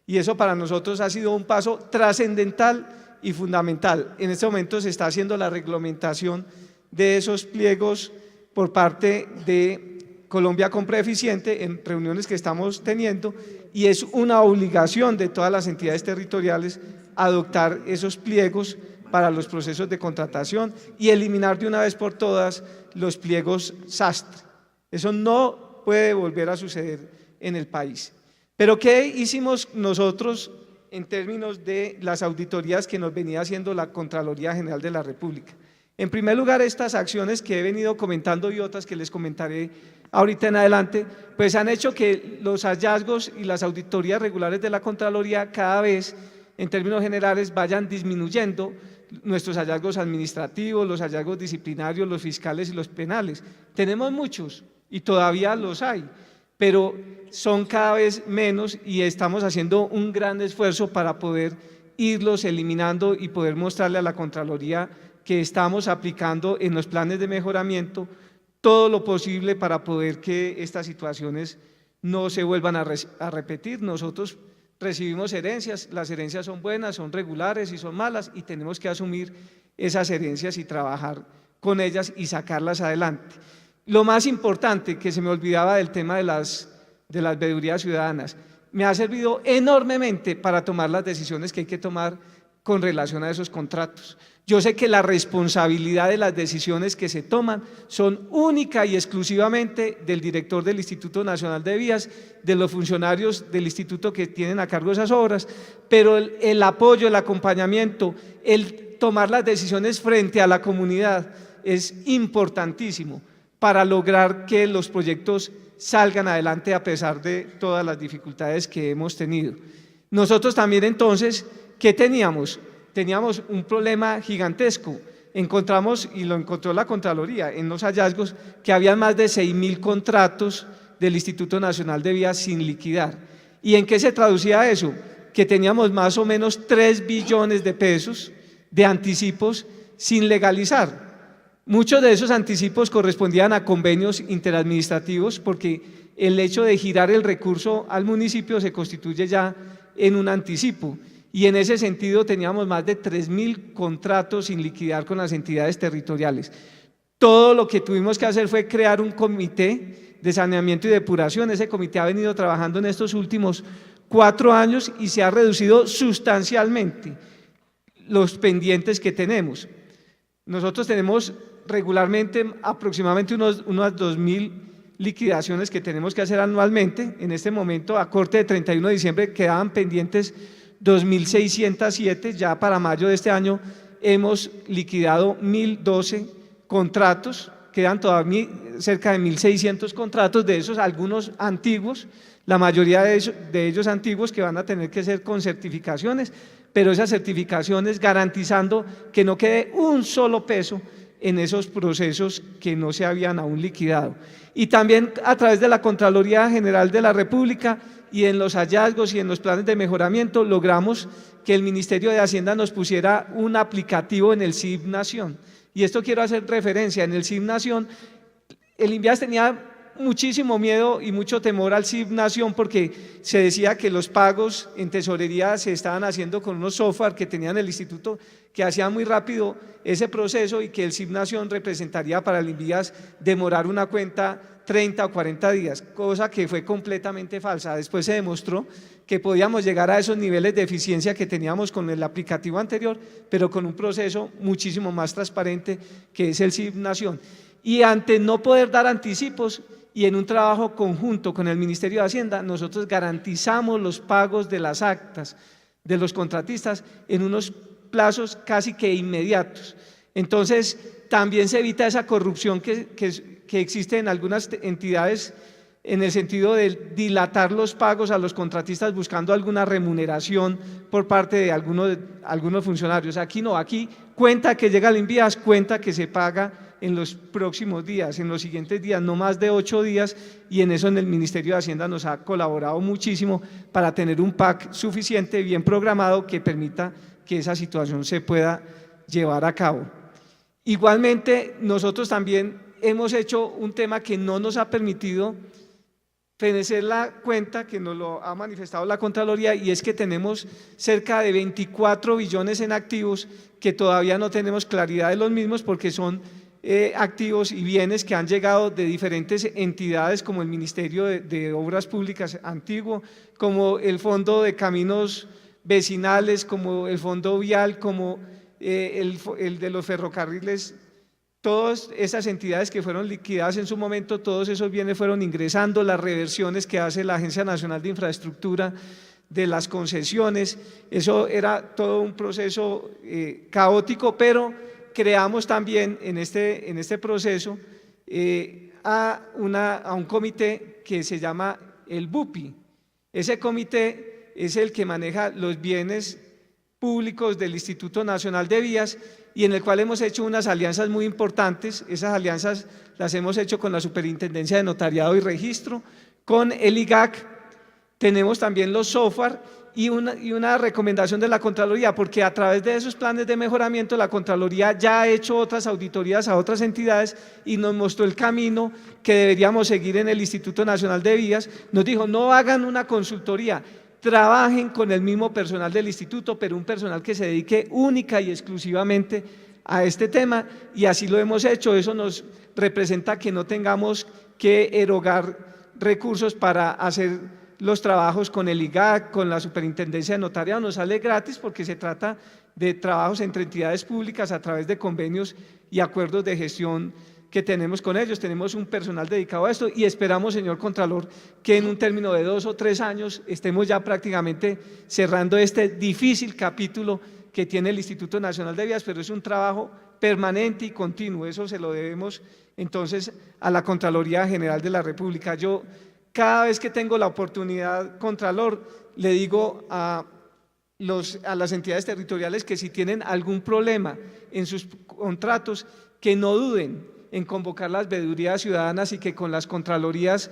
C: Y eso para nosotros ha sido un paso trascendental y fundamental. En este momento se está haciendo la reglamentación de esos pliegos por parte de Colombia Compra Eficiente en reuniones que estamos teniendo, y es una obligación de todas las entidades territoriales adoptar esos pliegos para los procesos de contratación y eliminar de una vez por todas los pliegos sastre. Eso no puede volver a suceder en el país. Pero ¿qué hicimos nosotros en términos de las auditorías que nos venía haciendo la Contraloría General de la República? En primer lugar, estas acciones que he venido comentando y otras que les comentaré ahorita en adelante, pues han hecho que los hallazgos y las auditorías regulares de la Contraloría cada vez, en términos generales, vayan disminuyendo nuestros hallazgos administrativos, los hallazgos disciplinarios, los fiscales y los penales. Tenemos muchos y todavía los hay, pero son cada vez menos y estamos haciendo un gran esfuerzo para poder irlos eliminando y poder mostrarle a la Contraloría que estamos aplicando en los planes de mejoramiento todo lo posible para poder que estas situaciones no se vuelvan a repetir. Nosotros recibimos herencias, las herencias son buenas, son regulares y son malas, y tenemos que asumir esas herencias y trabajar con ellas y sacarlas adelante. Lo más importante, que se me olvidaba del tema de las veedurías ciudadanas, me ha servido enormemente para tomar las decisiones que hay que tomar con relación a esos contratos. Yo sé que la responsabilidad de las decisiones que se toman son única y exclusivamente del director del Instituto Nacional de Vías, de los funcionarios del instituto que tienen a cargo esas obras, pero el apoyo, el acompañamiento, el tomar las decisiones frente a la comunidad es importantísimo para lograr que los proyectos salgan adelante a pesar de todas las dificultades que hemos tenido. Nosotros también entonces, ¿qué teníamos? Teníamos un problema gigantesco. Encontramos, y lo encontró la Contraloría en los hallazgos, que había más de 6.000 contratos del Instituto Nacional de Vías sin liquidar. ¿Y en qué se traducía eso? Que teníamos más o menos 3 billones de pesos de anticipos sin legalizar. Muchos de esos anticipos correspondían a convenios interadministrativos, porque el hecho de girar el recurso al municipio se constituye ya en un anticipo. Y en ese sentido teníamos más de 3.000 contratos sin liquidar con las entidades territoriales. Todo lo que tuvimos que hacer fue crear un comité de saneamiento y depuración. Ese comité ha venido trabajando en estos últimos 4 años y se ha reducido sustancialmente los pendientes que tenemos. Nosotros tenemos regularmente aproximadamente unas 2.000 liquidaciones que tenemos que hacer anualmente. En este momento, a corte de 31 de diciembre, quedaban pendientes 2.607, ya para mayo de este año hemos liquidado 1.012 contratos, quedan todavía cerca de 1.600 contratos, de esos algunos antiguos, la mayoría de ellos antiguos que van a tener que ser con certificaciones, pero esas certificaciones garantizando que no quede un solo peso en esos procesos que no se habían aún liquidado. Y también a través de la Contraloría General de la República y en los hallazgos y en los planes de mejoramiento logramos que el Ministerio de Hacienda nos pusiera un aplicativo en el CIF Nación. Y esto quiero hacer referencia, en el CIF Nación, el INVIAS tenía muchísimo miedo y mucho temor al CIF Nación porque se decía que los pagos en tesorería se estaban haciendo con unos software que tenían el instituto que hacía muy rápido ese proceso y que el CIF Nación representaría para el INVIAS demorar una cuenta 30 o 40 días, cosa que fue completamente falsa. Después se demostró que podíamos llegar a esos niveles de eficiencia que teníamos con el aplicativo anterior, pero con un proceso muchísimo más transparente que es el CIF Nación. Y ante no poder dar anticipos y en un trabajo conjunto con el Ministerio de Hacienda, nosotros garantizamos los pagos de las actas de los contratistas en unos plazos casi que inmediatos. Entonces, también se evita esa corrupción que existe en algunas entidades en el sentido de dilatar los pagos a los contratistas buscando alguna remuneración por parte de algunos funcionarios. Aquí no, aquí cuenta que llega al INVIAS, cuenta que se paga en los próximos días, en los siguientes días, no más de 8 días, y en eso en el Ministerio de Hacienda nos ha colaborado muchísimo para tener un PAC suficiente, bien programado, que permita que esa situación se pueda llevar a cabo. Igualmente, nosotros también hemos hecho un tema que no nos ha permitido fenecer la cuenta, que nos lo ha manifestado la Contraloría, y es que tenemos cerca de 24 billones en activos que todavía no tenemos claridad de los mismos porque son activos y bienes que han llegado de diferentes entidades como el Ministerio de Obras Públicas antiguo, como el Fondo de Caminos Vecinales, como el Fondo Vial, como el de los ferrocarriles. Todas esas entidades que fueron liquidadas en su momento, todos esos bienes fueron ingresando, las reversiones que hace la Agencia Nacional de Infraestructura de las concesiones, eso era todo un proceso caótico, pero creamos también en este proceso a un comité que se llama el BUPI. Ese comité es el que maneja los bienes públicos del Instituto Nacional de Vías y en el cual hemos hecho unas alianzas muy importantes. Esas alianzas las hemos hecho con la Superintendencia de Notariado y Registro, con el IGAC, tenemos también los software y una recomendación de la Contraloría, porque a través de esos planes de mejoramiento la Contraloría ya ha hecho otras auditorías a otras entidades y nos mostró el camino que deberíamos seguir en el Instituto Nacional de Vías. Nos dijo, no hagan una consultoría, trabajen con el mismo personal del instituto, pero un personal que se dedique única y exclusivamente a este tema, y así lo hemos hecho. Eso nos representa que no tengamos que erogar recursos para hacer los trabajos con el IGAC, con la Superintendencia de Notariado, nos sale gratis porque se trata de trabajos entre entidades públicas a través de convenios y acuerdos de gestión que tenemos con ellos. Tenemos un personal dedicado a esto y esperamos, señor Contralor, que en un término de 2 o 3 años estemos ya prácticamente cerrando este difícil capítulo que tiene el Instituto Nacional de Vías, pero es un trabajo permanente y continuo. Eso se lo debemos entonces a la Contraloría General de la República. Yo cada vez que tengo la oportunidad, Contralor, le digo a las entidades territoriales que si tienen algún problema en sus contratos, que no duden en convocar las veedurías ciudadanas y que con las contralorías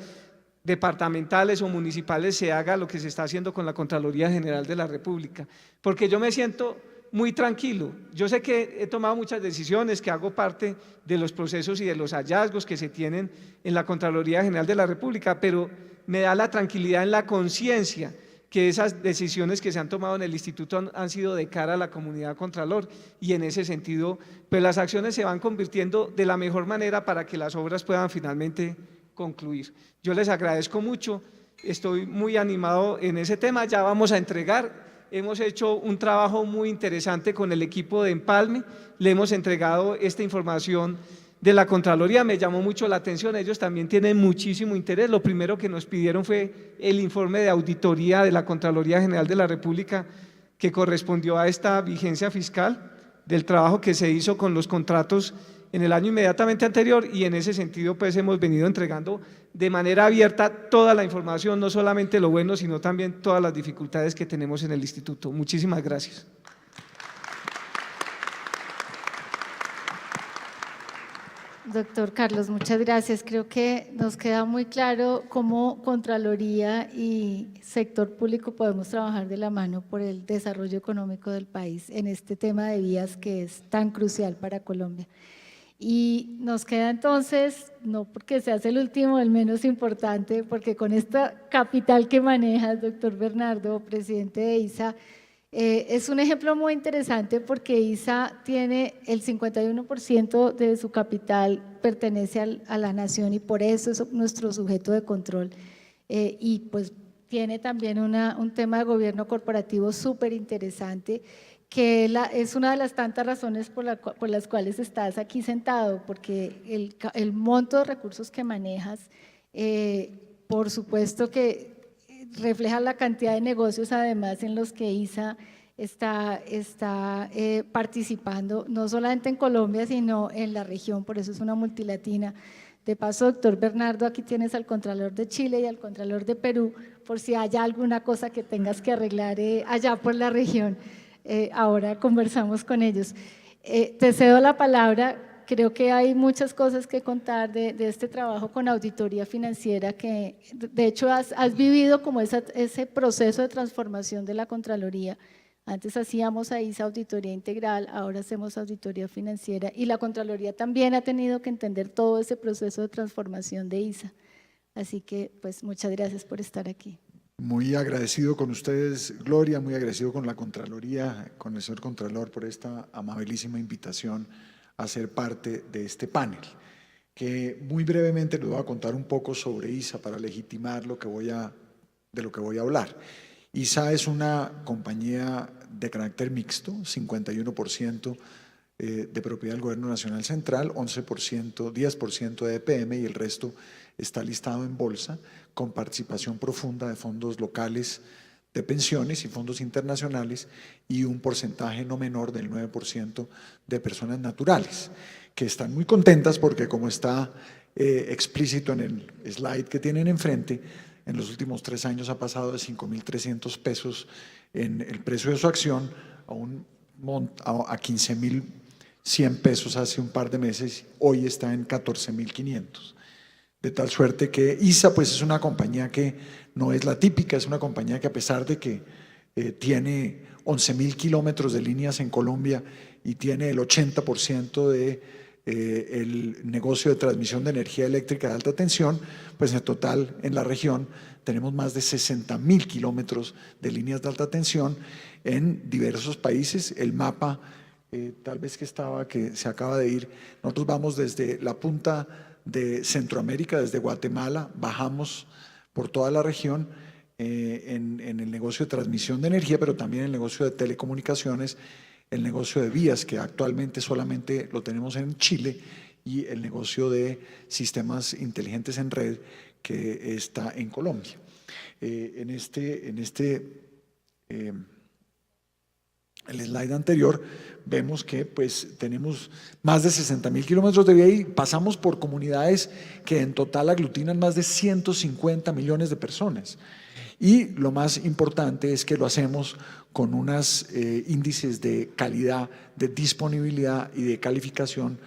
C: departamentales o municipales se haga lo que se está haciendo con la Contraloría General de la República, porque yo me siento muy tranquilo. Yo sé que he tomado muchas decisiones, que hago parte de los procesos y de los hallazgos que se tienen en la Contraloría General de la República, pero me da la tranquilidad en la conciencia que esas decisiones que se han tomado en el instituto han sido de cara a la comunidad Contralor, y en ese sentido pues las acciones se van convirtiendo de la mejor manera para que las obras puedan finalmente concluir. Yo les agradezco mucho, estoy muy animado en ese tema. Ya vamos a entregar hemos hecho un trabajo muy interesante con el equipo de Empalme, le hemos entregado esta información de la Contraloría, me llamó mucho la atención, ellos también tienen muchísimo interés. Lo primero que nos pidieron fue el informe de auditoría de la Contraloría General de la República que correspondió a esta vigencia fiscal, del trabajo que se hizo con los contratos en el año inmediatamente anterior, y en ese sentido pues hemos venido entregando de manera abierta toda la información, no solamente lo bueno, sino también todas las dificultades que tenemos en el instituto. Muchísimas gracias.
B: Doctor Carlos, muchas gracias. Creo que nos queda muy claro cómo Contraloría y sector público podemos trabajar de la mano por el desarrollo económico del país en este tema de vías que es tan crucial para Colombia. Y nos queda entonces, no porque seas el último, el menos importante, porque con esta capital que manejas, doctor Bernardo, presidente de ISA, es un ejemplo muy interesante porque ISA tiene el 51% de su capital pertenece a la nación y por eso es nuestro sujeto de control. Y pues tiene también un tema de gobierno corporativo súper interesante, que es una de las tantas razones por las cuales estás aquí sentado, porque el monto de recursos que manejas, por supuesto que refleja la cantidad de negocios además en los que ISA está participando, no solamente en Colombia, sino en la región, por eso es una multilatina. De paso, doctor Bernardo, aquí tienes al Contralor de Chile y al Contralor de Perú, por si haya alguna cosa que tengas que arreglar allá por la región. Ahora conversamos con ellos. Te cedo la palabra. Creo que hay muchas cosas que contar de este trabajo con auditoría financiera que de hecho has vivido como ese proceso de transformación de la Contraloría. Antes hacíamos ahí esa auditoría integral, ahora hacemos auditoría financiera y la Contraloría también ha tenido que entender todo ese proceso de transformación de ISA. Así que pues muchas gracias por estar aquí.
D: Muy agradecido con ustedes, Gloria, muy agradecido con la Contraloría, con el señor Contralor por esta amabilísima invitación a ser parte de este panel, que muy brevemente les voy a contar un poco sobre ISA para legitimar de lo que voy a hablar. ISA es una compañía de carácter mixto, 51% de propiedad del Gobierno Nacional Central, 11%, 10% de EPM y el resto está listado en bolsa con participación profunda de fondos locales de pensiones y fondos internacionales y un porcentaje no menor del 9% de personas naturales, que están muy contentas porque como está explícito en el slide que tienen enfrente, en los últimos 3 años ha pasado de 5.300 pesos en el precio de su acción a 15.100 pesos hace un par de meses, hoy está en 14.500. De tal suerte que ISA pues es una compañía que no es la típica, es una compañía que a pesar de que tiene 11.000 kilómetros de líneas en Colombia y tiene el 80% de el negocio de transmisión de energía eléctrica de alta tensión, pues en total en la región tenemos más de 60.000 kilómetros de líneas de alta tensión en diversos países. El mapa tal vez que se acaba de ir, nosotros vamos desde la punta de Centroamérica, desde Guatemala, bajamos por toda la región en el negocio de transmisión de energía, pero también en el negocio de telecomunicaciones, el negocio de vías, que actualmente solamente lo tenemos en Chile, y el negocio de sistemas inteligentes en red, que está en Colombia. El slide anterior vemos que pues tenemos más de 60.000 kilómetros de vía y pasamos por comunidades que en total aglutinan más de 150 millones de personas. Y lo más importante es que lo hacemos con unos índices de calidad, de disponibilidad y de calificación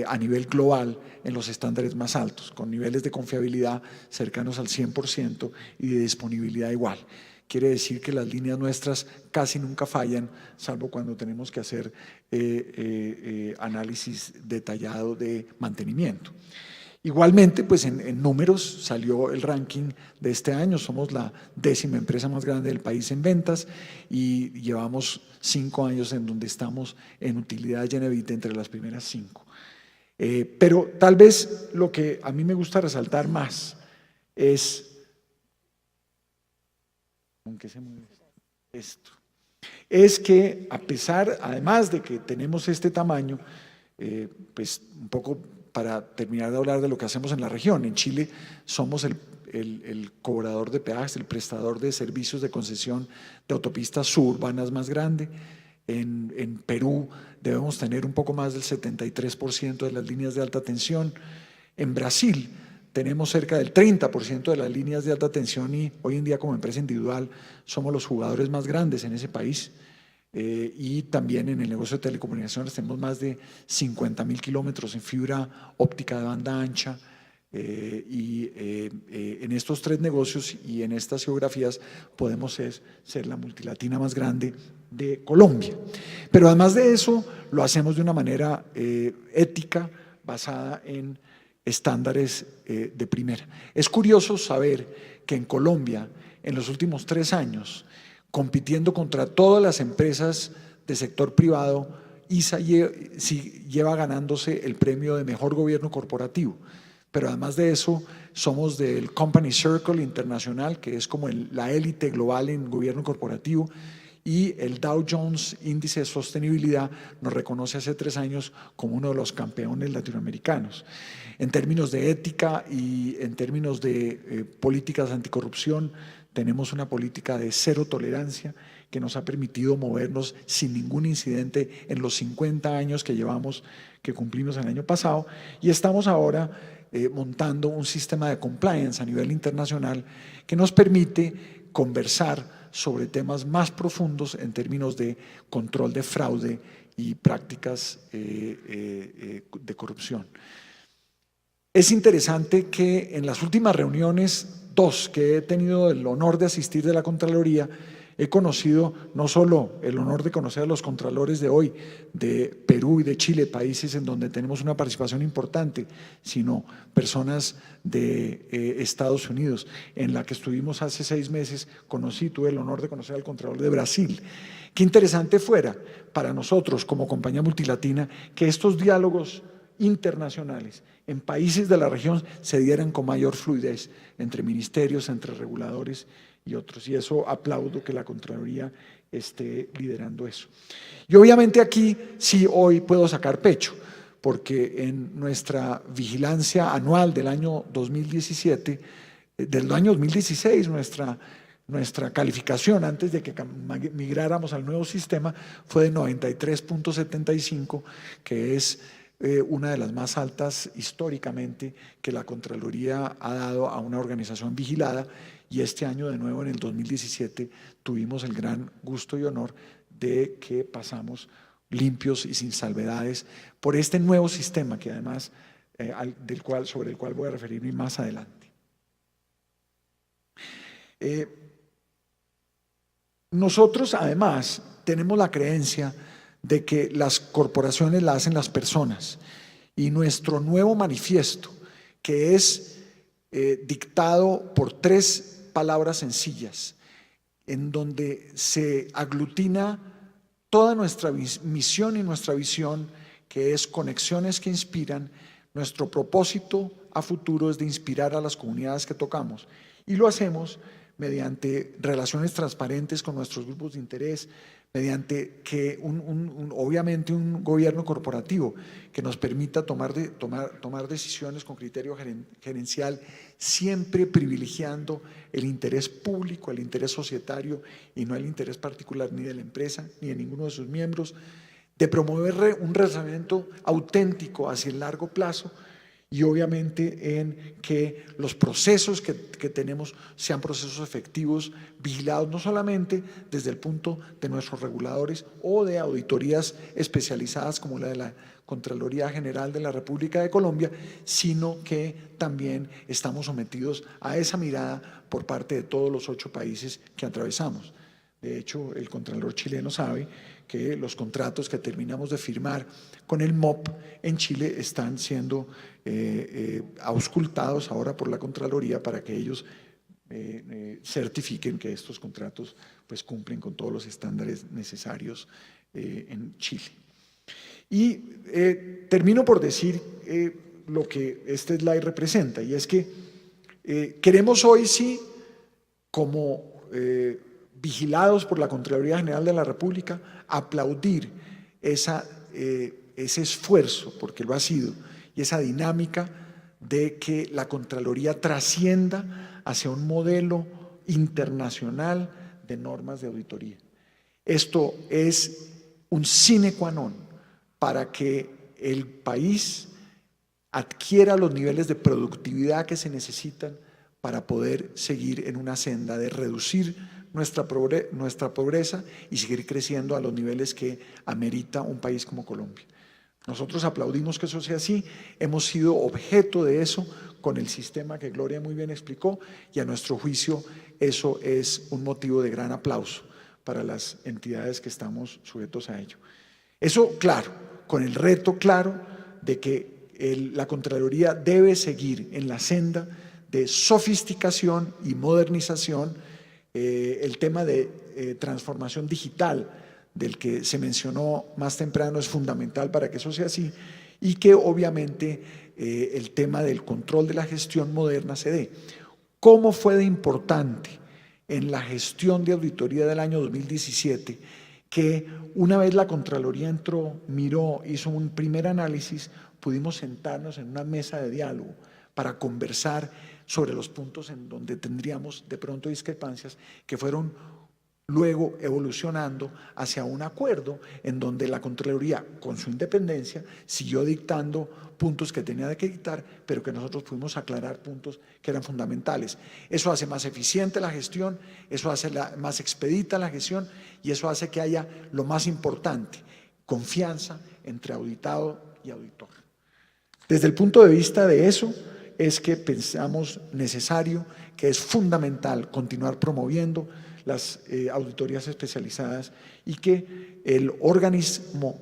D: a nivel global en los estándares más altos, con niveles de confiabilidad cercanos al 100% y de disponibilidad igual. Quiere decir que las líneas nuestras casi nunca fallan, salvo cuando tenemos que hacer análisis detallado de mantenimiento. Igualmente, pues en números salió el ranking de este año, somos la 10ª empresa más grande del país en ventas y llevamos 5 años en donde estamos en utilidad y en EBITDA entre las primeras 5. Pero tal vez lo que a mí me gusta resaltar más es, ¿con qué se mueve esto? es que a pesar, además de que tenemos este tamaño, pues un poco para terminar de hablar de lo que hacemos en la región, en Chile somos el cobrador de peajes, el prestador de servicios de concesión de autopistas suburbanas más grande. En Perú debemos tener un poco más del 73% de las líneas de alta tensión. En Brasil tenemos cerca del 30% de las líneas de alta tensión y hoy en día como empresa individual somos los jugadores más grandes en ese país. Y también en el negocio de telecomunicaciones tenemos más de 50.000 kilómetros en fibra óptica de banda ancha. En estos tres negocios y en estas geografías podemos ser la multilatina más grande de Colombia. Pero además de eso, lo hacemos de una manera ética, basada en estándares de primera. Es curioso saber que en Colombia, en los últimos 3 años, compitiendo contra todas las empresas del sector privado, ISA lleva ganándose el premio de mejor gobierno corporativo. Pero además de eso, somos del Company Circle Internacional, que es como la élite global en gobierno corporativo, y el Dow Jones Índice de Sostenibilidad nos reconoce hace 3 años como uno de los campeones latinoamericanos. En términos de ética y en términos de políticas anticorrupción, tenemos una política de cero tolerancia que nos ha permitido movernos sin ningún incidente en los 50 años que llevamos, que cumplimos el año pasado, y estamos ahora montando un sistema de compliance a nivel internacional que nos permite conversar sobre temas más profundos en términos de control de fraude y prácticas de corrupción. Es interesante que en las últimas reuniones, 2 que he tenido el honor de asistir de la Contraloría, he conocido no solo el honor de conocer a los contralores de hoy de Perú y de Chile, países en donde tenemos una participación importante, sino personas de Estados Unidos. En la que estuvimos hace 6 meses, tuve el honor de conocer al contralor de Brasil. Qué interesante fuera para nosotros como compañía multilatina que estos diálogos internacionales en países de la región se dieran con mayor fluidez entre ministerios, entre reguladores y otros, y eso aplaudo que la Contraloría esté liderando eso. Y obviamente aquí sí hoy puedo sacar pecho, porque en nuestra vigilancia anual del año 2017, del año 2016, nuestra calificación antes de que migráramos al nuevo sistema fue de 93.75, que es una de las más altas históricamente que la Contraloría ha dado a una organización vigilada, y este año de nuevo en el 2017 tuvimos el gran gusto y honor de que pasamos limpios y sin salvedades por este nuevo sistema que además sobre el cual voy a referirme más adelante. Nosotros además tenemos la creencia de que las corporaciones las hacen las personas, y nuestro nuevo manifiesto, que es dictado por 3 palabras sencillas, en donde se aglutina toda nuestra misión y nuestra visión, que es conexiones que inspiran. Nuestro propósito a futuro es de inspirar a las comunidades que tocamos, y lo hacemos mediante relaciones transparentes con nuestros grupos de interés, mediante que obviamente un gobierno corporativo que nos permita tomar decisiones con criterio gerencial, siempre privilegiando el interés público, el interés societario, y no el interés particular ni de la empresa ni de ninguno de sus miembros, de promover un razonamiento auténtico hacia el largo plazo, y obviamente en que los procesos que tenemos sean procesos efectivos, vigilados no solamente desde el punto de nuestros reguladores o de auditorías especializadas como la de la Contraloría General de la República de Colombia, sino que también estamos sometidos a esa mirada por parte de todos los 8 países que atravesamos. De hecho, el contralor chileno sabe que los contratos que terminamos de firmar con el MOP en Chile están siendo auscultados ahora por la Contraloría para que ellos certifiquen que estos contratos pues cumplen con todos los estándares necesarios en Chile. Y termino por decir lo que este slide representa, y es que queremos hoy sí, como vigilados por la Contraloría General de la República, aplaudir ese esfuerzo, porque lo ha sido, y esa dinámica de que la Contraloría trascienda hacia un modelo internacional de normas de auditoría. Esto es un sine qua non para que el país adquiera los niveles de productividad que se necesitan para poder seguir en una senda de reducir nuestra pobreza y seguir creciendo a los niveles que amerita un país como Colombia. Nosotros aplaudimos que eso sea así, hemos sido objeto de eso con el sistema que Gloria muy bien explicó, y a nuestro juicio eso es un motivo de gran aplauso para las entidades que estamos sujetos a ello. Eso, claro, con el reto claro de que la Contraloría debe seguir en la senda de sofisticación y modernización. El tema de transformación digital del que se mencionó más temprano es fundamental para que eso sea así, y que obviamente el tema del control de la gestión moderna se dé. ¿Cómo fue de importante en la gestión de auditoría del año 2017 que una vez la Contraloría entró, miró, hizo un primer análisis, pudimos sentarnos en una mesa de diálogo para conversar sobre los puntos en donde tendríamos de pronto discrepancias, que fueron luego evolucionando hacia un acuerdo en donde la Contraloría, con su independencia, siguió dictando puntos que tenía que dictar, pero que nosotros pudimos aclarar puntos que eran fundamentales. Eso hace más eficiente la gestión, eso hace más expedita la gestión, y eso hace que haya lo más importante, confianza entre auditado y auditor. Desde el punto de vista de eso, es que pensamos necesario, que es fundamental continuar promoviendo las auditorías especializadas y que el organismo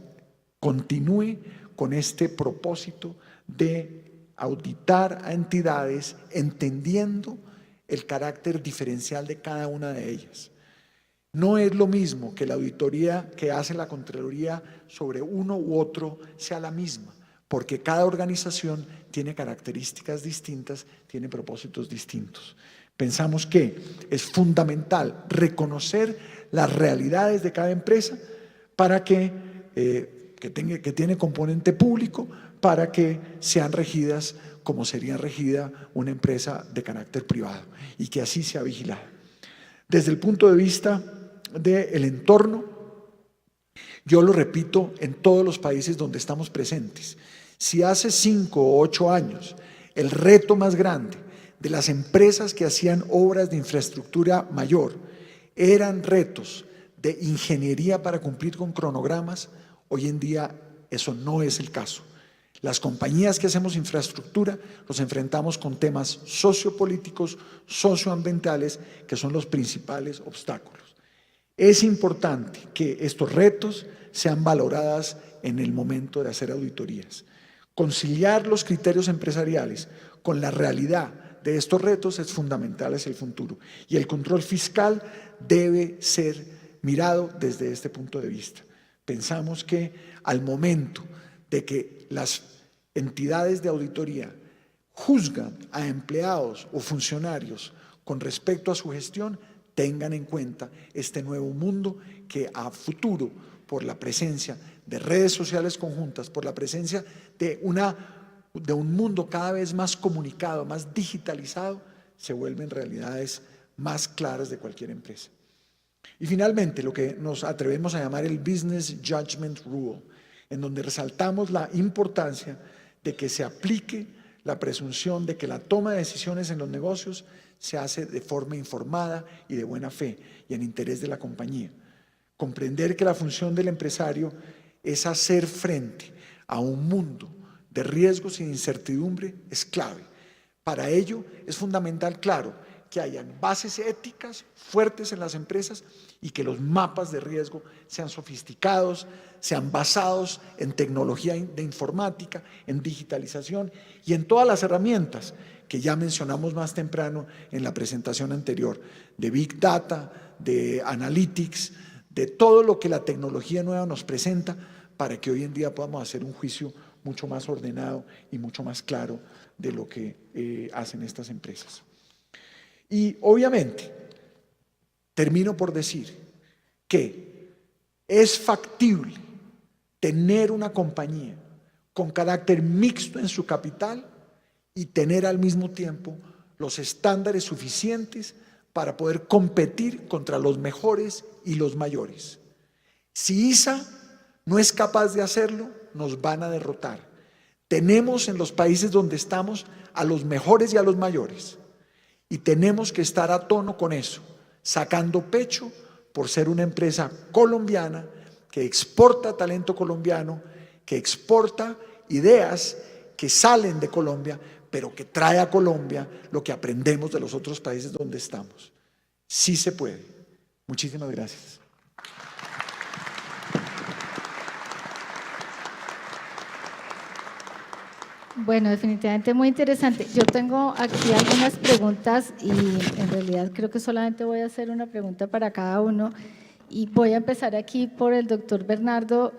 D: continúe con este propósito de auditar a entidades entendiendo el carácter diferencial de cada una de ellas. No es lo mismo que la auditoría que hace la Contraloría sobre uno u otro sea la misma, porque cada organización tiene características distintas, tiene propósitos distintos. Pensamos que es fundamental reconocer las realidades de cada empresa para que tiene componente público, para que sean regidas como sería regida una empresa de carácter privado, y que así sea vigilada. Desde el punto de vista del entorno, yo lo repito en todos los países donde estamos presentes. Si hace 5 o 8 años el reto más grande de las empresas que hacían obras de infraestructura mayor eran retos de ingeniería para cumplir con cronogramas, hoy en día eso no es el caso. Las compañías que hacemos infraestructura nos enfrentamos con temas sociopolíticos, socioambientales, que son los principales obstáculos. Es importante que estos retos sean valorados en el momento de hacer auditorías. Conciliar los criterios empresariales con la realidad de estos retos es fundamental hacia el futuro, y el control fiscal debe ser mirado desde este punto de vista. Pensamos que al momento de que las entidades de auditoría juzgan a empleados o funcionarios con respecto a su gestión, tengan en cuenta este nuevo mundo que a futuro, por la presencia de redes sociales conjuntas, por la presencia de un mundo cada vez más comunicado, más digitalizado, se vuelven realidades más claras de cualquier empresa. Y finalmente, lo que nos atrevemos a llamar el Business Judgment Rule, en donde resaltamos la importancia de que se aplique la presunción de que la toma de decisiones en los negocios se hace de forma informada y de buena fe y en interés de la compañía. Comprender que la función del empresario es hacer frente a un mundo de riesgos y de incertidumbre es clave. Para ello es fundamental, claro, que hayan bases éticas fuertes en las empresas y que los mapas de riesgo sean sofisticados, sean basados en tecnología de informática, en digitalización y en todas las herramientas que ya mencionamos más temprano en la presentación anterior, de Big Data, de Analytics, de todo lo que la tecnología nueva nos presenta para que hoy en día podamos hacer un juicio mucho más ordenado y mucho más claro de lo que hacen estas empresas. Y obviamente, termino por decir que es factible tener una compañía con carácter mixto en su capital y tener al mismo tiempo los estándares suficientes para poder competir contra los mejores y los mayores. Si ISA no es capaz de hacerlo, nos van a derrotar. Tenemos en los países donde estamos a los mejores y a los mayores y tenemos que estar a tono con eso, sacando pecho por ser una empresa colombiana que exporta talento colombiano, que exporta ideas que salen de Colombia, pero que trae a Colombia lo que aprendemos de los otros países donde estamos. Sí se puede. Muchísimas gracias.
B: Bueno, definitivamente muy interesante. Yo tengo aquí algunas preguntas y en realidad creo que solamente voy a hacer una pregunta para cada uno. Y voy a empezar aquí por el doctor Bernardo,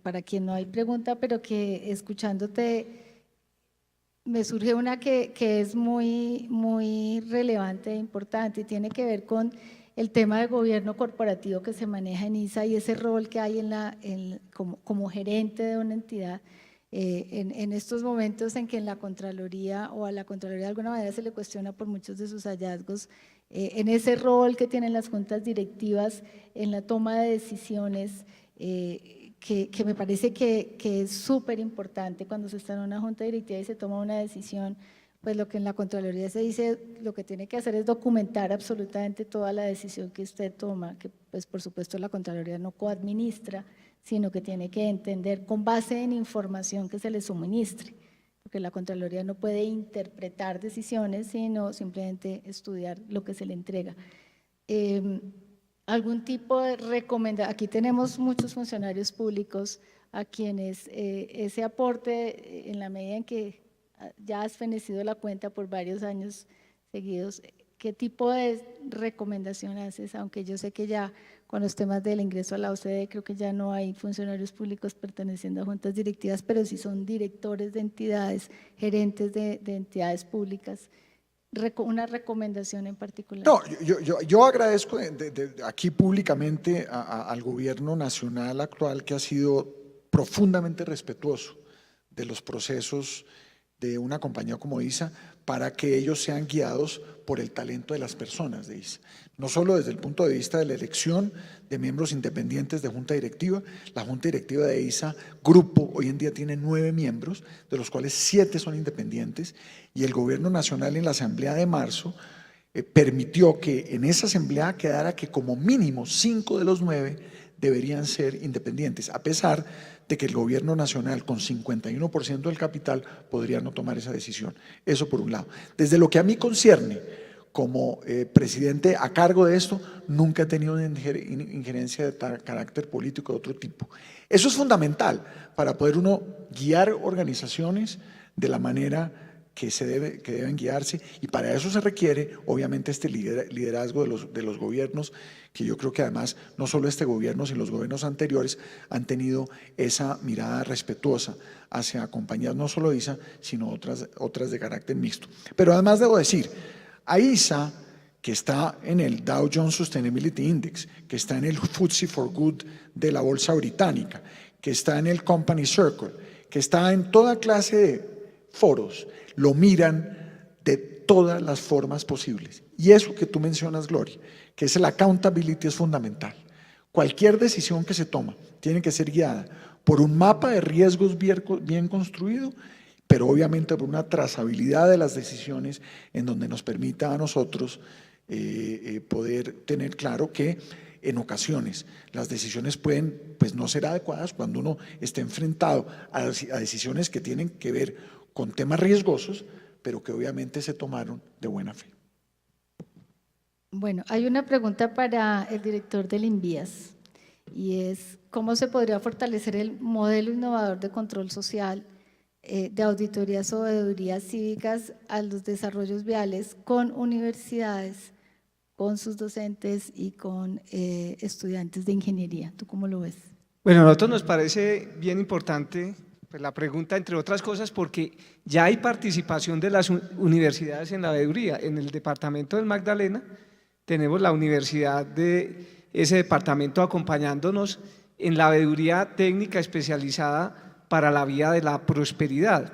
B: para quien no hay pregunta, pero que escuchándote me surge una que es muy relevante e importante y tiene que ver con el tema de gobierno corporativo que se maneja en ISA y ese rol que hay como gerente de una entidad. En estos momentos en que en la Contraloría o a la Contraloría de alguna manera se le cuestiona por muchos de sus hallazgos, en ese rol que tienen las juntas directivas en la toma de decisiones, que me parece que es súper importante cuando se está en una junta directiva y se toma una decisión, pues lo que en la Contraloría se dice, lo que tiene que hacer es documentar absolutamente toda la decisión que usted toma, que pues por supuesto la Contraloría no coadministra, sino que tiene que entender con base en información que se le suministre, porque la Contraloría no puede interpretar decisiones, sino simplemente estudiar lo que se le entrega. Algún tipo de recomendación, aquí tenemos muchos funcionarios públicos a quienes ese aporte, en la medida en que ya has fenecido la cuenta por varios años seguidos, ¿qué tipo de recomendación haces? Aunque yo sé que ya con los temas del ingreso a la OCDE creo que ya no hay funcionarios públicos perteneciendo a juntas directivas, pero sí son directores de entidades, gerentes de entidades públicas. Una recomendación en particular.
D: No, yo agradezco aquí públicamente al gobierno nacional actual que ha sido profundamente respetuoso de los procesos de una compañía como ISA para que ellos sean guiados por el talento de las personas de ISA. No solo desde el punto de vista de la elección de miembros independientes de junta directiva, la junta directiva de ISA Grupo hoy en día tiene 9 miembros, de los cuales 7 son independientes, y el gobierno nacional en la asamblea de marzo permitió que en esa asamblea quedara que como mínimo 5 de los 9 deberían ser independientes, a pesar de que el gobierno nacional con 51% del capital podría no tomar esa decisión. Eso por un lado. Desde lo que a mí concierne, como presidente a cargo de esto, nunca he tenido una injerencia de carácter político de otro tipo. Eso es fundamental para poder uno guiar organizaciones de la manera que deben guiarse, y para eso se requiere obviamente este liderazgo de los gobiernos, que yo creo que además no solo este gobierno, sino los gobiernos anteriores han tenido esa mirada respetuosa hacia compañías no solo ISA, sino otras de carácter mixto. Pero además debo decir, a ISA, que está en el Dow Jones Sustainability Index, que está en el FTSE for Good de la bolsa británica, que está en el Company Circle, que está en toda clase de foros, lo miran de todas las formas posibles. Y eso que tú mencionas, Gloria, que es el accountability, es fundamental. Cualquier decisión que se toma tiene que ser guiada por un mapa de riesgos bien construido, pero obviamente por una trazabilidad de las decisiones en donde nos permita a nosotros poder tener claro que en ocasiones las decisiones pueden pues, no ser adecuadas cuando uno está enfrentado a decisiones que tienen que ver con temas riesgosos, pero que obviamente se tomaron de buena fe.
B: Bueno, hay una pregunta para el director del INVIAS y es ¿cómo se podría fortalecer el modelo innovador de control social, de auditorías o veedurías cívicas a los desarrollos viales con universidades, con sus docentes y con estudiantes de ingeniería? ¿Tú cómo lo ves?
C: Bueno, a nosotros nos parece bien importante pues, la pregunta, entre otras cosas, porque ya hay participación de las universidades en la veeduría. En el departamento del Magdalena tenemos la universidad de ese departamento acompañándonos en la veeduría técnica especializada para la vía de la prosperidad.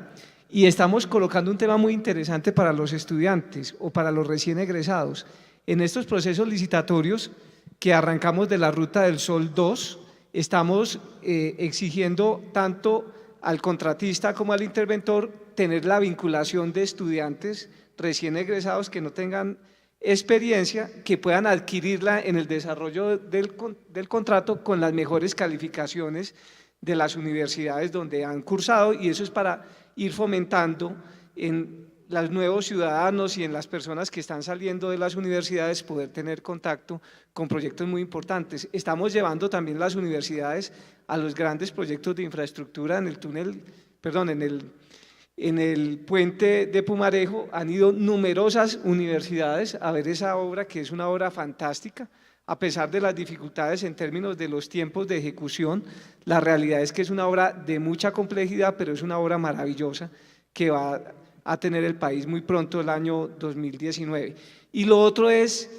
C: Y estamos colocando un tema muy interesante para los estudiantes o para los recién egresados. En estos procesos licitatorios que arrancamos de la Ruta del Sol 2, estamos exigiendo tanto al contratista como al interventor tener la vinculación de estudiantes recién egresados que no tengan experiencia, que puedan adquirirla en el desarrollo del contrato con las mejores calificaciones de las universidades donde han cursado, y eso es para ir fomentando en los nuevos ciudadanos y en las personas que están saliendo de las universidades poder tener contacto con proyectos muy importantes. Estamos llevando también las universidades a los grandes proyectos de infraestructura en el túnel, perdón, en el puente de Pumarejo. Han ido numerosas universidades a ver esa obra, que es una obra fantástica. A pesar de las dificultades en términos de los tiempos de ejecución, la realidad es que es una obra de mucha complejidad, pero es una obra maravillosa que va a tener el país muy pronto, el año 2019. Y lo otro es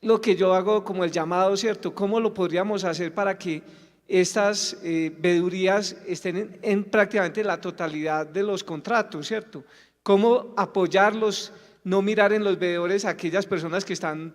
C: lo que yo hago como el llamado, ¿cierto? ¿Cómo lo podríamos hacer para que estas veedurías estén en prácticamente la totalidad de los contratos, ¿cierto? ¿Cómo apoyarlos, no mirar en los veedores a aquellas personas que están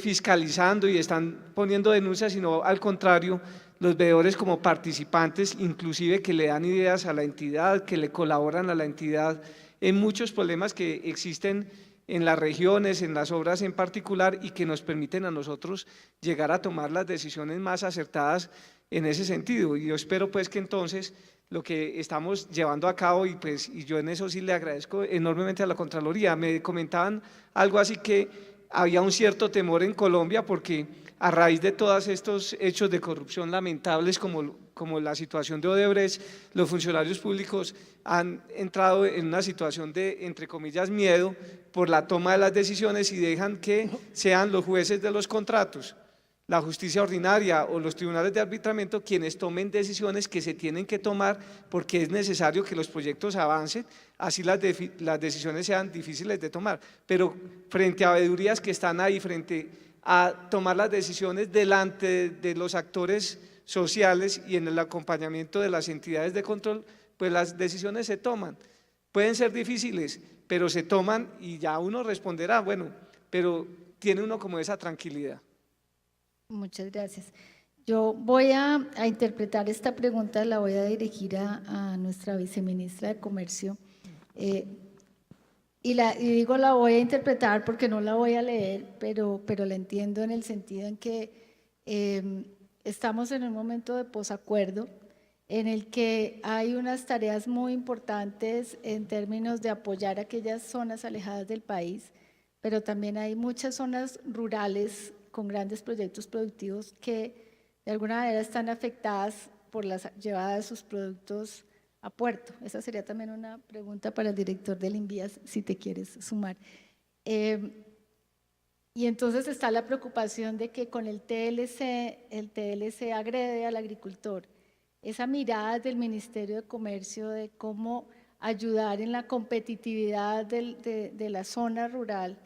C: fiscalizando y están poniendo denuncias, sino al contrario, los veedores como participantes, inclusive que le dan ideas a la entidad, que le colaboran a la entidad en muchos problemas que existen en las regiones, en las obras en particular, y que nos permiten a nosotros llegar a tomar las decisiones más acertadas en ese sentido. Y yo espero pues que entonces lo que estamos llevando a cabo, y yo en eso sí le agradezco enormemente a la Contraloría. Me comentaban algo así, que había un cierto temor en Colombia porque a raíz de todos estos hechos de corrupción lamentables como la situación de Odebrecht, los funcionarios públicos han entrado en una situación de, entre comillas, miedo por la toma de las decisiones, y dejan que sean los jueces de los contratos, la justicia ordinaria o los tribunales de arbitramiento quienes tomen decisiones que se tienen que tomar, porque es necesario que los proyectos avancen, así las decisiones sean difíciles de tomar. Pero frente a veedurías que están ahí, frente a tomar las decisiones delante de los actores sociales y en el acompañamiento de las entidades de control, pues las decisiones se toman. Pueden ser difíciles, pero se toman y ya uno responderá, bueno, pero tiene uno como esa tranquilidad.
B: Muchas gracias. Yo voy a interpretar esta pregunta, la voy a dirigir a nuestra viceministra de Comercio. Y digo la voy a interpretar porque no la voy a leer, pero la entiendo en el sentido en que estamos en un momento de posacuerdo en el que hay unas tareas muy importantes en términos de apoyar aquellas zonas alejadas del país, pero también hay muchas zonas rurales con grandes proyectos productivos que de alguna manera están afectadas por la llevada de sus productos a puerto. Esa sería también una pregunta para el director del INVIAS, si te quieres sumar. Y entonces está la preocupación de que con el TLC agrede al agricultor. Esa mirada del Ministerio de Comercio de cómo ayudar en la competitividad de la zona rural,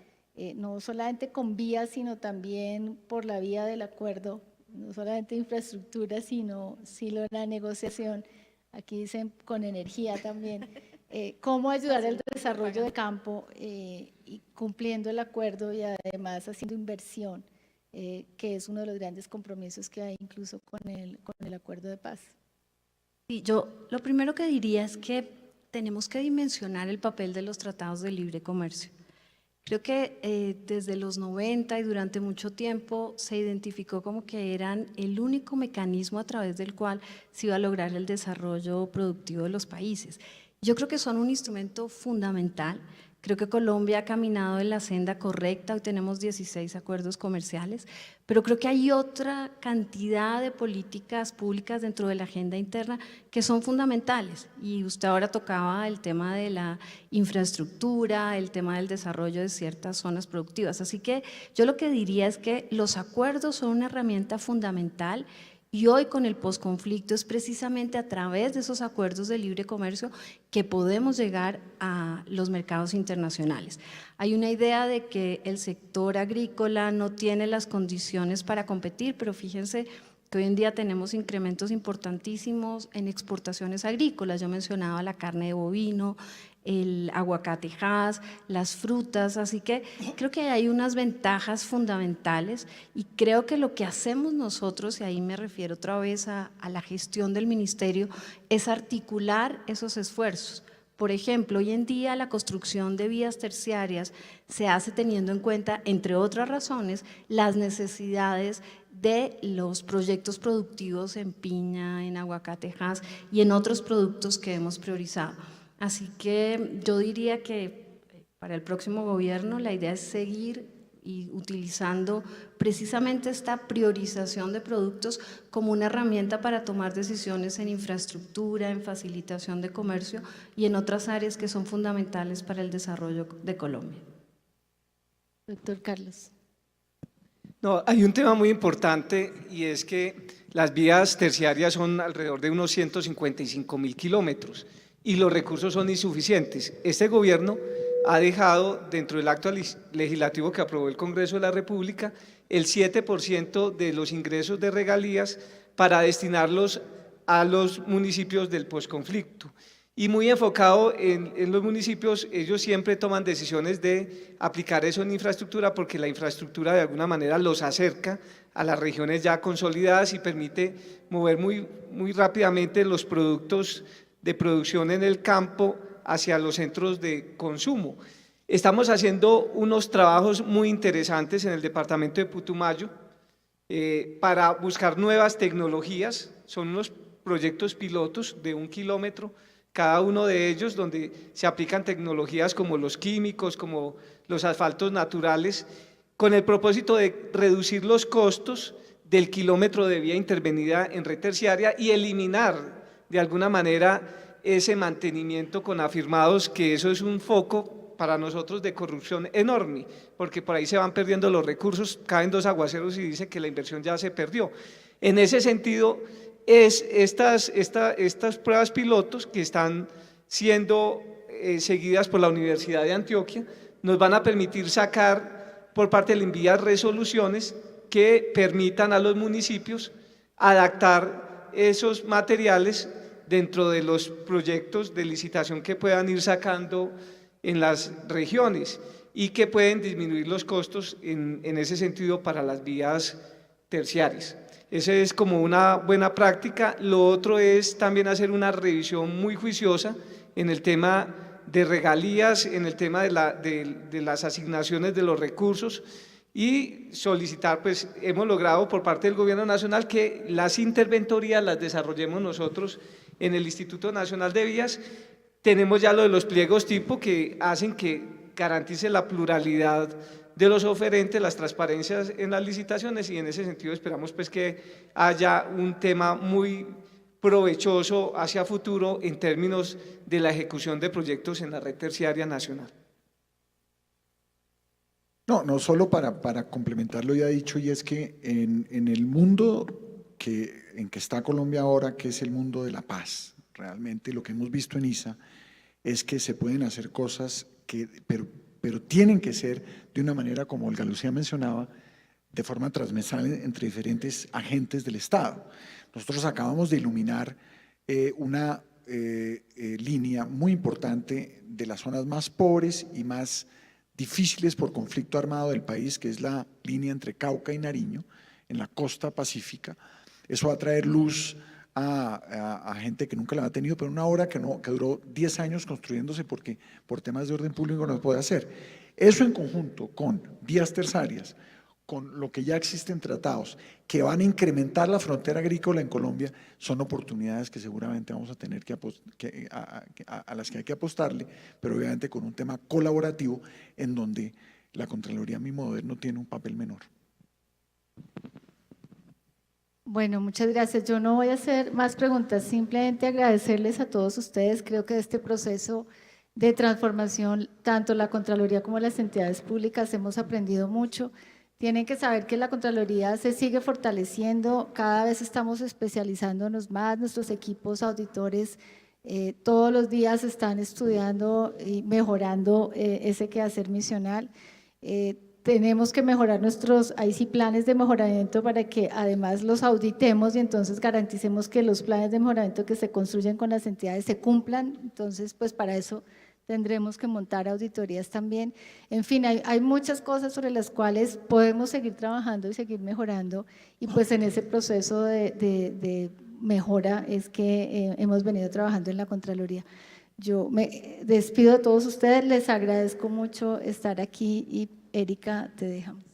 B: no solamente con vías, sino también por la vía del acuerdo, no solamente infraestructura, sino la negociación, aquí dicen con energía también, cómo ayudar al desarrollo de campo y cumpliendo el acuerdo y además haciendo inversión, que es uno de los grandes compromisos que hay incluso con el acuerdo de paz.
A: Sí, yo lo primero que diría es que tenemos que dimensionar el papel de los tratados de libre comercio. Creo que desde los 90 y durante mucho tiempo se identificó como que eran el único mecanismo a través del cual se iba a lograr el desarrollo productivo de los países. Yo creo que son un instrumento fundamental. Creo que Colombia ha caminado en la senda correcta, hoy tenemos 16 acuerdos comerciales, pero creo que hay otra cantidad de políticas públicas dentro de la agenda interna que son fundamentales, y usted ahora tocaba el tema de la infraestructura, el tema del desarrollo de ciertas zonas productivas, así que yo lo que diría es que los acuerdos son una herramienta fundamental Y hoy con el posconflicto es precisamente a través de esos acuerdos de libre comercio que podemos llegar a los mercados internacionales. Hay una idea de que el sector agrícola no tiene las condiciones para competir, pero fíjense que hoy en día tenemos incrementos importantísimos en exportaciones agrícolas. Yo mencionaba la carne de bovino, el aguacatejas, las frutas, así que creo que hay unas ventajas fundamentales y creo que lo que hacemos nosotros, y ahí me refiero otra vez a la gestión del ministerio, es articular esos esfuerzos. Por ejemplo, hoy en día la construcción de vías terciarias se hace teniendo en cuenta, entre otras razones, las necesidades de los proyectos productivos en piña, en aguacatejas y en otros productos que hemos priorizado. Así que yo diría que para el próximo gobierno la idea es seguir y utilizando precisamente esta priorización de productos como una herramienta para tomar decisiones en infraestructura, en facilitación de comercio y en otras áreas que son fundamentales para el desarrollo de Colombia.
B: Doctor Carlos.
C: No, hay un tema muy importante y es que las vías terciarias son alrededor de unos 155.000 kilómetros y los recursos son insuficientes. Este gobierno ha dejado dentro del acto legislativo que aprobó el Congreso de la República el 7% de los ingresos de regalías para destinarlos a los municipios del posconflicto. Y muy enfocado en los municipios, ellos siempre toman decisiones de aplicar eso en infraestructura porque la infraestructura de alguna manera los acerca a las regiones ya consolidadas y permite mover muy rápidamente los productos de producción en el campo hacia los centros de consumo. Estamos haciendo unos trabajos muy interesantes en el departamento de Putumayo para buscar nuevas tecnologías, son unos proyectos pilotos de 1 kilómetro, cada uno de ellos donde se aplican tecnologías como los químicos, como los asfaltos naturales, con el propósito de reducir los costos del kilómetro de vía intervenida en red terciaria y eliminar de alguna manera ese mantenimiento con afirmados, que eso es un foco para nosotros de corrupción enorme, porque por ahí se van perdiendo los recursos, caen 2 aguaceros y dice que la inversión ya se perdió. En ese sentido, estas pruebas pilotos que están siendo seguidas por la Universidad de Antioquia nos van a permitir sacar por parte del INVIA resoluciones que permitan a los municipios adaptar esos materiales dentro de los proyectos de licitación que puedan ir sacando en las regiones y que pueden disminuir los costos en ese sentido para las vías terciarias. Esa es como una buena práctica. Lo otro es también hacer una revisión muy juiciosa en el tema de regalías, en el tema de las asignaciones de los recursos y solicitar, pues hemos logrado por parte del Gobierno Nacional que las interventorías las desarrollemos nosotros en el Instituto Nacional de Vías. Tenemos ya lo de los pliegos tipo que hacen que garantice la pluralidad de los oferentes, las transparencias en las licitaciones y en ese sentido esperamos pues que haya un tema muy provechoso hacia futuro en términos de la ejecución de proyectos en la red terciaria nacional.
D: No solo para complementar lo ya dicho, y es que en el mundo en que está Colombia ahora, que es el mundo de la paz, realmente lo que hemos visto en ISA es que se pueden hacer cosas pero tienen que ser de una manera, como Olga Lucía mencionaba, de forma transversal entre diferentes agentes del Estado. Nosotros acabamos de iluminar una línea muy importante de las zonas más pobres y más difíciles por conflicto armado del país, que es la línea entre Cauca y Nariño, en la costa pacífica. Eso va a traer luz a gente que nunca la ha tenido, pero una obra que duró 10 años construyéndose porque por temas de orden público no se puede hacer. Eso en conjunto con vías terciarias, con lo que ya existen tratados, que van a incrementar la frontera agrícola en Colombia, son oportunidades que seguramente vamos a tener a las que hay que apostarle, pero obviamente con un tema colaborativo en donde la Contraloría, a mi modo de ver, no tiene un papel menor.
B: Bueno, muchas gracias. Yo no voy a hacer más preguntas, simplemente agradecerles a todos ustedes. Creo que este proceso de transformación, tanto la Contraloría como las entidades públicas, hemos aprendido mucho. Tienen que saber que la Contraloría se sigue fortaleciendo, cada vez estamos especializándonos más, nuestros equipos auditores todos los días están estudiando y mejorando ese quehacer misional. Tenemos que mejorar hay sí planes de mejoramiento para que además los auditemos y entonces garanticemos que los planes de mejoramiento que se construyen con las entidades se cumplan. Entonces, pues para eso tendremos que montar auditorías también. En fin, hay muchas cosas sobre las cuales podemos seguir trabajando y seguir mejorando, y pues en ese proceso de mejora es que hemos venido trabajando en la Contraloría. Yo me despido de todos ustedes, les agradezco mucho estar aquí y Erika, te dejamos.